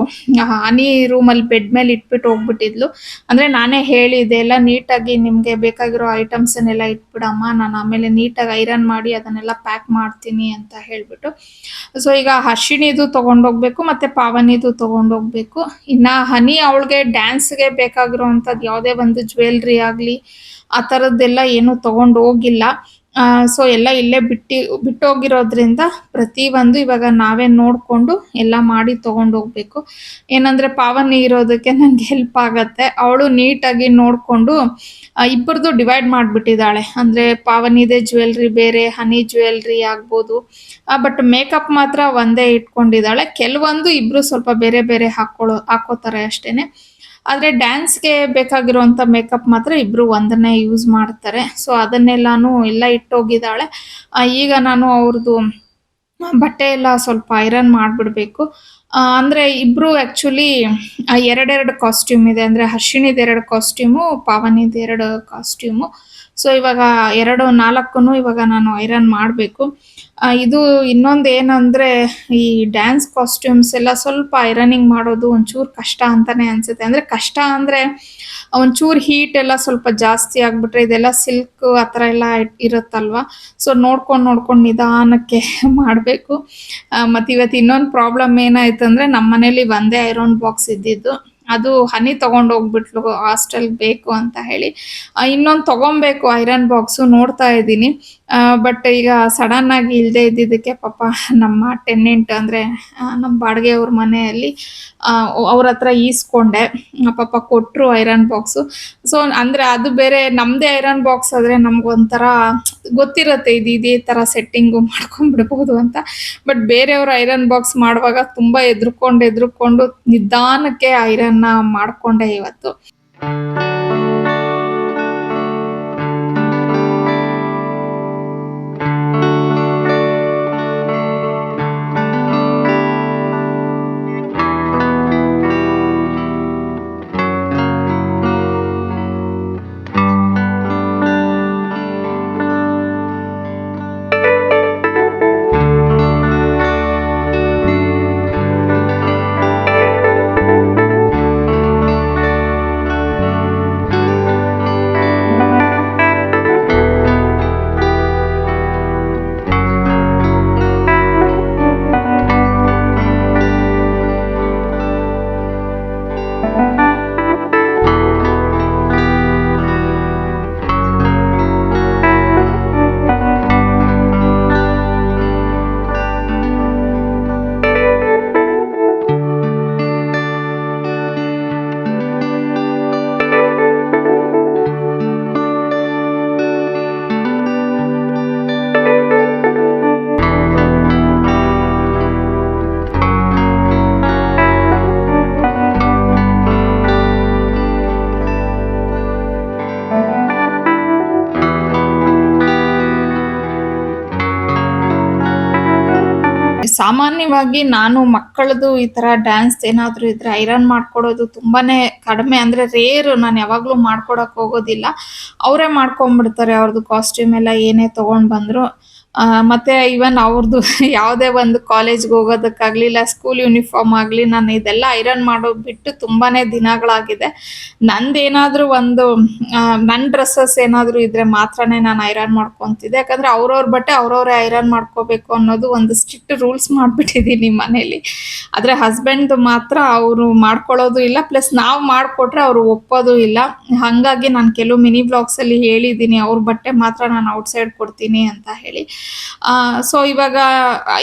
ಹನಿ ರೂಮಲ್ಲಿ ಬೆಡ್ ಮೇಲೆ ಇಟ್ಬಿಟ್ಟು ಹೋಗ್ಬಿಟ್ಟಿದ್ಲು. ಅಂದರೆ ನಾನೇ ಹೇಳಿದೆ, ಎಲ್ಲ ನೀಟಾಗಿ ನಿಮಗೆ ಬೇಕಾಗಿರೋ ಐಟಮ್ಸನ್ನೆಲ್ಲ ಇಟ್ಬಿಡಮ್ಮ, ನಾನು ಆಮೇಲೆ ನೀಟಾಗಿ ಐರನ್ ಮಾಡಿ ಅದನ್ನೆಲ್ಲ ಪ್ಯಾಕ್ ಮಾಡ್ತೀನಿ ಅಂತ ಹೇಳಿಬಿಟ್ಟು. ಸೊ ಈಗ ಹರ್ಷಿಣಿದು ತೊಗೊಂಡೋಗ್ಬೇಕು ಮತ್ತು ಪಾವನಿದು ತೊಗೊಂಡೋಗ್ಬೇಕು. ಇನ್ನು ಹನಿ ಅವಳಿಗೆ ಡ್ಯಾನ್ಸ್ಗೆ ಬೇಕಾಗಿರೋ ಅಂಥದ್ದು ಯಾವುದೇ ಒಂದು ಜ್ಯುವೆಲ್ರಿ ಆಗಲಿ ಆ ಥರದ್ದೆಲ್ಲ ಏನೂ ತೊಗೊಂಡು ಹೋಗಿಲ್ಲ. ಸೊ ಎಲ್ಲ ಇಲ್ಲೇ ಬಿಟ್ಟೋಗಿರೋದ್ರಿಂದ ಪ್ರತಿಯೊಂದು ಇವಾಗ ನಾವೇ ನೋಡಿಕೊಂಡು ಎಲ್ಲ ಮಾಡಿ ತೊಗೊಂಡೋಗ್ಬೇಕು. ಏನಂದರೆ ಪಾವನಿ ಇರೋದಕ್ಕೆ ನನಗೆ ಹೆಲ್ಪ್ ಆಗುತ್ತೆ. ಅವಳು ನೀಟಾಗಿ ನೋಡಿಕೊಂಡು ಇಬ್ಬರದು ಡಿವೈಡ್ ಮಾಡಿಬಿಟ್ಟಿದ್ದಾಳೆ. ಅಂದರೆ ಪಾವನಿದೆ ಜ್ಯುವೆಲ್ರಿ ಬೇರೆ, ಹನಿ ಜ್ಯುವೆಲ್ರಿ ಆಗ್ಬೋದು. ಬಟ್ ಮೇಕಪ್ ಮಾತ್ರ ಒಂದೇ ಇಟ್ಕೊಂಡಿದ್ದಾಳೆ. ಕೆಲವೊಂದು ಇಬ್ಬರು ಸ್ವಲ್ಪ ಬೇರೆ ಬೇರೆ ಹಾಕೋತಾರೆ ಅಷ್ಟೇ. ಆದರೆ ಡ್ಯಾನ್ಸ್ಗೆ ಬೇಕಾಗಿರುವಂಥ ಮೇಕಪ್ ಮಾತ್ರ ಇಬ್ಬರು ಒಂದನ್ನೇ ಯೂಸ್ ಮಾಡ್ತಾರೆ. ಸೊ ಅದನ್ನೆಲ್ಲನೂ ಎಲ್ಲ ಇಟ್ಟೋಗಿದ್ದಾಳೆ. ಈಗ ನಾನು ಅವ್ರದ್ದು ಬಟ್ಟೆ ಎಲ್ಲ ಸ್ವಲ್ಪ ಐರನ್ ಮಾಡಿಬಿಡ್ಬೇಕು. ಅಂದರೆ ಇಬ್ಬರು ಆ್ಯಕ್ಚುಲಿ 2 ಕಾಸ್ಟ್ಯೂಮ್ ಇದೆ. ಅಂದರೆ ಹರ್ಷಿಣಿದು 2 ಕಾಸ್ಟ್ಯೂಮು, ಪಾವನಿದು 2 ಕಾಸ್ಟ್ಯೂಮು. ಸೊ ಇವಾಗ 4 ಇವಾಗ ನಾನು ಐರನ್ ಮಾಡಬೇಕು. ಇದು ಇನ್ನೊಂದು ಏನಂದರೆ ಈ ಡ್ಯಾನ್ಸ್ ಕಾಸ್ಟ್ಯೂಮ್ಸ್ ಎಲ್ಲ ಸ್ವಲ್ಪ ಐರನಿಂಗ್ ಮಾಡೋದು ಒಂಚೂರು ಕಷ್ಟ ಅಂತಲೇ ಅನಿಸುತ್ತೆ. ಅಂದರೆ ಕಷ್ಟ ಅಂದರೆ ಒಂಚೂರು ಹೀಟ್ ಎಲ್ಲ ಸ್ವಲ್ಪ ಜಾಸ್ತಿ ಆಗಿಬಿಟ್ರೆ, ಇದೆಲ್ಲ ಸಿಲ್ಕ್ ಆ ಥರ ಎಲ್ಲ ಇರುತ್ತಲ್ವ. ಸೊ ನೋಡ್ಕೊಂಡು ನಿಧಾನಕ್ಕೆ ಮಾಡಬೇಕು. ಮತ್ತು ಇವತ್ತು ಇನ್ನೊಂದು ಪ್ರಾಬ್ಲಮ್ ಏನಾಯ್ತು ಅಂದರೆ, ನಮ್ಮ ಮನೇಲಿ ಒಂದೇ ಐರನ್ ಬಾಕ್ಸ್ ಇದ್ದಿದ್ದು, ಅದು ಹನಿ ತೊಗೊಂಡೋಗ್ಬಿಟ್ಲು ಹಾಸ್ಟೆಲ್ಗೆ ಬೇಕು ಅಂತ ಹೇಳಿ. ಇನ್ನೊಂದು ತೊಗೊಬೇಕು ಐರನ್ ಬಾಕ್ಸು, ನೋಡ್ತಾ ಇದ್ದೀನಿ. ಬಟ್ ಈಗ ಸಡನ್ನಾಗಿ ಇಲ್ಲದೆ ಇದ್ದಿದ್ದಕ್ಕೆ ಪಾಪ ನಮ್ಮ ಟೆನೆಂಟ್ ಅಂದರೆ ನಮ್ಮ ಬಾಡಿಗೆಯವ್ರ ಮನೆಯಲ್ಲಿ ಅವ್ರ ಹತ್ರ ಈಸ್ಕೊಂಡೆ. ಪಾಪ ಕೊಟ್ಟರು ಐರನ್ ಬಾಕ್ಸು. ಸೊ ಅಂದರೆ ಅದು ಬೇರೆ ನಮ್ಮದೇ ಐರನ್ ಬಾಕ್ಸ್ ಆದರೆ ನಮಗೊಂಥರ ಗೊತ್ತಿರುತ್ತೆ ಇದೇ ಥರ ಸೆಟ್ಟಿಂಗು ಮಾಡ್ಕೊಂಡ್ಬಿಡ್ಬೋದು ಅಂತ. ಬಟ್ ಬೇರೆಯವ್ರ ಐರನ್ ಬಾಕ್ಸ್ ಮಾಡುವಾಗ ತುಂಬ ಎದ್ರುಕೊಂಡು ನಿಧಾನಕ್ಕೆ ಐರನ್ನ ಮಾಡಿಕೊಂಡೆ ಇವತ್ತು. ಸಾಮಾನ್ಯವಾಗಿ ನಾನು ಮಕ್ಕಳದು ಈ ತರ ಡ್ಯಾನ್ಸ್ ಏನಾದ್ರು ಇದ್ರೆ ಐರನ್ ಮಾಡ್ಕೊಡೋದು ತುಂಬಾನೇ ಕಡಿಮೆ, ಅಂದ್ರೆ ರೇರ್. ನಾನು ಯಾವಾಗ್ಲೂ ಮಾಡ್ಕೊಡಕ್ ಹೋಗೋದಿಲ್ಲ, ಅವರೇ ಮಾಡ್ಕೊಂಡ್ಬಿಡ್ತಾರೆ ಅವ್ರದ್ದು ಕಾಸ್ಟ್ಯೂಮ್ ಎಲ್ಲ ಏನೇ ತಗೊಂಡ್ ಬಂದ್ರು. ಮತ್ತೆ ಇವನ್ ಅವ್ರದ್ದು ಯಾವುದೇ ಒಂದು ಕಾಲೇಜ್ಗೆ ಹೋಗೋದಕ್ಕಾಗ್ಲಿ ಇಲ್ಲ ಸ್ಕೂಲ್ ಯೂನಿಫಾರ್ಮ್ ಆಗಲಿ, ನಾನು ಇದೆಲ್ಲ ಐರನ್ ಮಾಡೋದು ಬಿಟ್ಟು ತುಂಬಾನೇ ದಿನಗಳಾಗಿದೆ. ನಂದೇನಾದ್ರೂ ಒಂದು ನನ್ನ ಡ್ರೆಸ್ಸಸ್ ಏನಾದ್ರು ಇದ್ರೆ ಮಾತ್ರನೇ ನಾನು ಐರನ್ ಮಾಡ್ಕೊಂತಿದ್ದೆ. ಯಾಕಂದ್ರೆ ಅವ್ರವ್ರ ಬಟ್ಟೆ ಅವ್ರವ್ರೇ ಐರನ್ ಮಾಡ್ಕೋಬೇಕು ಅನ್ನೋದು ಒಂದು ಸ್ಟ್ರಿಕ್ಟ್ ರೂಲ್ಸ್ ಮಾಡ್ಬಿಟ್ಟಿದೀನಿ ಮನೇಲಿ. ಆದ್ರೆ ಹಸ್ಬೆಂಡ್ ಮಾತ್ರ ಅವರು ಮಾಡ್ಕೊಳ್ಳೋದು ಇಲ್ಲ, ಪ್ಲಸ್ ನಾವು ಮಾಡ್ಕೊಟ್ರೆ ಅವರು ಒಪ್ಪೋದು ಇಲ್ಲ. ಹಾಗಾಗಿ ನಾನು ಕೆಲವು ಮಿನಿ ಬ್ಲಾಗ್ಸ್ ಅಲ್ಲಿ ಹೇಳಿದ್ದೀನಿ ಅವ್ರ ಬಟ್ಟೆ ಮಾತ್ರ ನಾನು ಔಟ್ಸೈಡ್ ಕೊಡ್ತೀನಿ ಅಂತ ಹೇಳಿ. ಸೊ ಇವಾಗ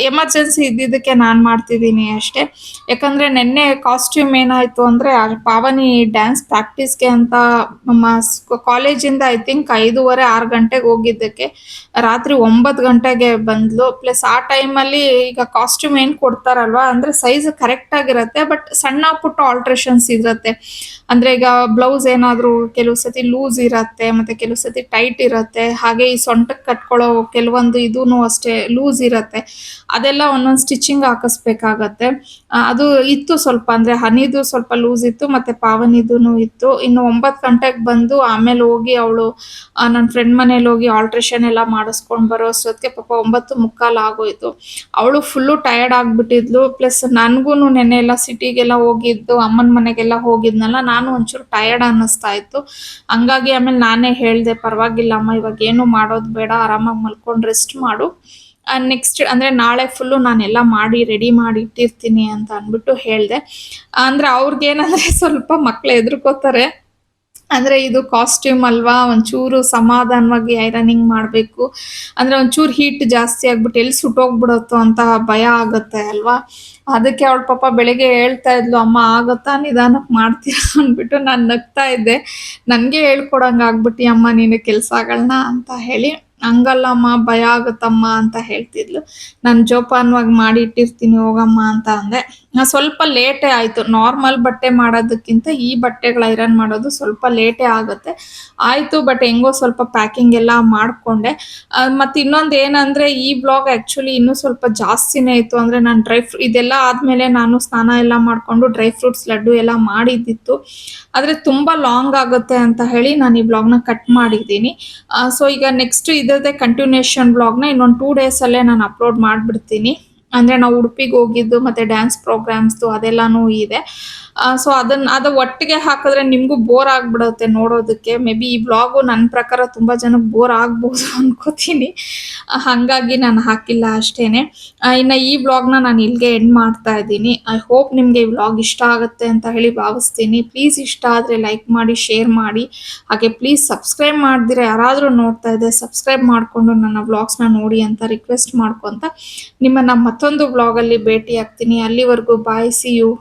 ಎಮರ್ಜೆನ್ಸಿ ಇದ್ದಿದ್ದಕ್ಕೆ ನಾನು ಮಾಡ್ತಿದ್ದೀನಿ ಅಷ್ಟೇ. ಯಾಕಂದ್ರೆ ನಿನ್ನೆ ಕಾಸ್ಟ್ಯೂಮ್ ಏನಾಯ್ತು ಅಂದ್ರೆ, ಪಾವನಿ ಡ್ಯಾನ್ಸ್ ಪ್ರಾಕ್ಟೀಸ್ಗೆ ಅಂತ ನಮ್ಮ ಕಾಲೇಜಿಂದ ಐ ಥಿಂಕ್ 5:30 6 ಗಂಟೆಗೆ ಹೋಗಿದ್ದಕ್ಕೆ ರಾತ್ರಿ 9 ಗಂಟೆಗೆ ಬಂದ್ಲು. ಪ್ಲಸ್ ಆ ಟೈಮಲ್ಲಿ ಈಗ ಕಾಸ್ಟ್ಯೂಮ್ ಏನ್ ಕೊಡ್ತಾರಲ್ವಾ, ಅಂದ್ರೆ ಸೈಜ್ ಕರೆಕ್ಟ್ ಆಗಿರತ್ತೆ, ಬಟ್ ಸಣ್ಣ ಪುಟ್ಟ ಆಲ್ಟ್ರೇಷನ್ಸ್ ಇರತ್ತೆ. ಅಂದ್ರೆ ಈಗ ಬ್ಲೌಸ್ ಏನಾದ್ರು ಕೆಲವು ಸತಿ ಲೂಸ್ ಇರತ್ತೆ, ಮತ್ತೆ ಕೆಲವು ಸತಿ ಟೈಟ್ ಇರತ್ತೆ. ಹಾಗೆ ಈ ಸೊಂಟಕ್ಕೆ ಕಟ್ಕೊಳ್ಳೋ ಕೆಲವೊಂದು ಇದೂನು ಅಷ್ಟೇ ಲೂಸ್ ಇರತ್ತೆ. ಅದೆಲ್ಲ ಒಂದೊಂದು ಸ್ಟಿಚಿಂಗ್ ಹಾಕಿಸ್ಬೇಕಾಗತ್ತೆ. ಅದು ಇತ್ತು ಸ್ವಲ್ಪ, ಅಂದ್ರೆ ಹನಿದು ಸ್ವಲ್ಪ ಲೂಸ್ ಇತ್ತು, ಮತ್ತೆ ಪಾವನಿದೂನು ಇತ್ತು. ಇನ್ನು 9 ಗಂಟೆಗೆ ಬಂದು ಆಮೇಲೆ ಹೋಗಿ ಅವಳು ನನ್ನ ಫ್ರೆಂಡ್ ಮನೇಲಿ ಹೋಗಿ ಆಲ್ಟ್ರೇಷನ್ ಎಲ್ಲ ಮಾಡಿಸ್ಕೊಂಡ್ ಬರೋ ಅಷ್ಟೊತ್ತಿಗೆ ಪಾಪ 9:45 ಆಗೋಯ್ತು. ಅವಳು ಫುಲ್ಲು ಟಯರ್ಡ್ ಆಗ್ಬಿಟ್ಟಿದ್ಲು. ಪ್ಲಸ್ ನನ್ಗೂನು ನೆನ್ನೆ ಎಲ್ಲ ಸಿಟಿಗೆಲ್ಲ ಹೋಗಿದ್ದು, ಅಮ್ಮನ ಮನೆಗೆಲ್ಲ ಹೋಗಿದ್ನಲ್ಲ, ನಾನು ಒಂಚೂರು ಟಯರ್ಡ್ ಅನ್ನಿಸ್ತಾ ಇತ್ತು. ಹಂಗಾಗಿ ಆಮೇಲೆ ನಾನೇ ಹೇಳ್ದೆ, ಪರವಾಗಿಲ್ಲ ಅಮ್ಮ, ಇವಾಗ ಏನು ಮಾಡೋದು ಬೇಡ, ಆರಾಮಾಗಿ ಮಲ್ಕೊಂಡು ರೆಸ್ಟ್ ಮಾಡು, ನೆಕ್ಸ್ಟ್ ಅಂದ್ರೆ ನಾಳೆ ಫುಲ್ಲು ನಾನೆಲ್ಲ ಮಾಡಿ ರೆಡಿ ಮಾಡಿ ಇಟ್ಟಿರ್ತೀನಿ ಅಂತ ಅಂದ್ಬಿಟ್ಟು ಹೇಳ್ದೆ. ಅಂದ್ರೆ ಅವ್ರಿಗೇನಂದ್ರೆ ಸ್ವಲ್ಪ ಮಕ್ಳು ಹೆದರ್ಕೋತಾರೆ. ಅಂದ್ರೆ ಇದು ಕಾಸ್ಟ್ಯೂಮ್ ಅಲ್ವಾ, ಒಂಚೂರು ಸಮಾಧಾನವಾಗಿ ಐರನಿಂಗ್ ಮಾಡಬೇಕು, ಅಂದ್ರೆ ಒಂಚೂರು ಹೀಟ್ ಜಾಸ್ತಿ ಆಗ್ಬಿಟ್ಟು ಎಲ್ಲಿ ಸುಟ್ಟೋಗ್ಬಿಡುತ್ತೋ ಅಂತ ಭಯ ಆಗುತ್ತೆ ಅಲ್ವಾ. ಅದಕ್ಕೆ ಅವಳ ಪಾಪ ಬೆಳಿಗ್ಗೆ ಹೇಳ್ತಾ ಇದ್ಲು, ಅಮ್ಮ ಆಗತ್ತಾ, ನಿಧಾನಕ್ಕೆ ಮಾಡ್ತೀರಾ ಅಂದ್ಬಿಟ್ಟು. ನಾನು ನಗ್ತಾ ಇದ್ದೆ, ನನಗೆ ಹೇಳ್ಕೊಡಂಗೆ ಆಗ್ಬಿಟ್ಟು ಅಮ್ಮ ನೀನು ಕೆಲಸಗಳನ್ನ ಅಂತ ಹೇಳಿ. ಹಂಗಲ್ಲಮ್ಮ, ಭಯ ಆಗುತ್ತಮ್ಮ ಅಂತ ಹೇಳ್ತಿದ್ಲು. ನಾನು ಜೋಪಾನವಾಗಿ ಮಾಡಿ ಇಟ್ಟಿರ್ತೀನಿ ಹೋಗಮ್ಮ ಅಂತ ಅಂದೆ. ಸ್ವಲ್ಪ ಲೇಟೇ ಆಯಿತು, ನಾರ್ಮಲ್ ಬಟ್ಟೆ ಮಾಡೋದಕ್ಕಿಂತ ಈ ಬಟ್ಟೆಗಳು ಐರನ್ ಮಾಡೋದು ಸ್ವಲ್ಪ ಲೇಟೇ ಆಗುತ್ತೆ ಆಯಿತು. ಬಟ್ ಹೆಂಗೋ ಸ್ವಲ್ಪ ಪ್ಯಾಕಿಂಗ್ ಎಲ್ಲ ಮಾಡಿಕೊಂಡೆ. ಮತ್ತು ಇನ್ನೊಂದು ಏನಂದರೆ, ಈ ಬ್ಲಾಗ್ ಆ್ಯಕ್ಚುಲಿ ಇನ್ನೂ ಸ್ವಲ್ಪ ಜಾಸ್ತಿನೇ ಇತ್ತು. ಅಂದರೆ ನಾನು ಇದೆಲ್ಲ ಆದಮೇಲೆ ನಾನು ಸ್ನಾನ ಎಲ್ಲ ಮಾಡಿಕೊಂಡು ಡ್ರೈ ಫ್ರೂಟ್ಸ್ ಲಡ್ಡು ಎಲ್ಲ ಮಾಡಿದ್ದಿತ್ತು. ಆದರೆ ತುಂಬ ಲಾಂಗ್ ಆಗುತ್ತೆ ಅಂತ ಹೇಳಿ ನಾನು ಈ ಬ್ಲಾಗ್ನ ಕಟ್ ಮಾಡಿದ್ದೀನಿ. ಸೊ ಈಗ ನೆಕ್ಸ್ಟ್ ಇದರದೇ ಕಂಟಿನ್ಯೂಷನ್ ಬ್ಲಾಗ್ನ ಇನ್ನೊಂದು 2 ಡೇಸಲ್ಲೇ ನಾನು ಅಪ್ಲೋಡ್ ಮಾಡಿಬಿಡ್ತೀನಿ. ಅಂದರೆ ನಾವು ಉಡುಪಿಗೆ ಹೋಗಿದ್ದು ಮತ್ತು ಡ್ಯಾನ್ಸ್ ಪ್ರೋಗ್ರಾಮ್ಸ್ದು ಅದೆಲ್ಲನೂ ಇದೆ. ಸೊ ಅದು ಒಟ್ಟಿಗೆ ಹಾಕಿದ್ರೆ ನಿಮಗೂ ಬೋರ್ ಆಗಿಬಿಡುತ್ತೆ ನೋಡೋದಕ್ಕೆ. ಮೇ ಬಿ ಈ ಬ್ಲಾಗು ನನ್ನ ಪ್ರಕಾರ ತುಂಬ ಜನಕ್ಕೆ ಬೋರ್ ಆಗ್ಬೋದು ಅನ್ಕೋತೀನಿ. ಹಾಗಾಗಿ ನಾನು ಹಾಕಿಲ್ಲ ಅಷ್ಟೇ. ಇನ್ನು ಈ ಬ್ಲಾಗ್ನ ನಾನು ಇಲ್ಲಿಗೆ ಎಂಡ್ ಮಾಡ್ತಾ ಇದ್ದೀನಿ. ಐ ಹೋಪ್ ನಿಮಗೆ ಈ ಬ್ಲಾಗ್ ಇಷ್ಟ ಆಗುತ್ತೆ ಅಂತ ಹೇಳಿ ಭಾವಿಸ್ತೀನಿ. ಪ್ಲೀಸ್ ಇಷ್ಟ ಆದರೆ ಲೈಕ್ ಮಾಡಿ, ಶೇರ್ ಮಾಡಿ, ಹಾಗೆ ಪ್ಲೀಸ್ ಸಬ್ಸ್ಕ್ರೈಬ್ ಮಾಡಿದಿರ ಯಾರಾದರೂ ನೋಡ್ತಾ ಇದ್ದೆ ಸಬ್ಸ್ಕ್ರೈಬ್ ಮಾಡಿಕೊಂಡು ನನ್ನ ವ್ಲಾಗ್ಸ್ನ ನೋಡಿ ಅಂತ ರಿಕ್ವೆಸ್ಟ್ ಮಾಡ್ಕೊತ ನಿಮ್ಮನ್ನು ಮತ್ತೊಂದು ವ್ಲಾಗಲ್ಲಿ ಭೇಟಿ ಆಗ್ತೀನಿ. ಅಲ್ಲಿವರೆಗೂ ಬಾಯ್, ಸಿ ಯು.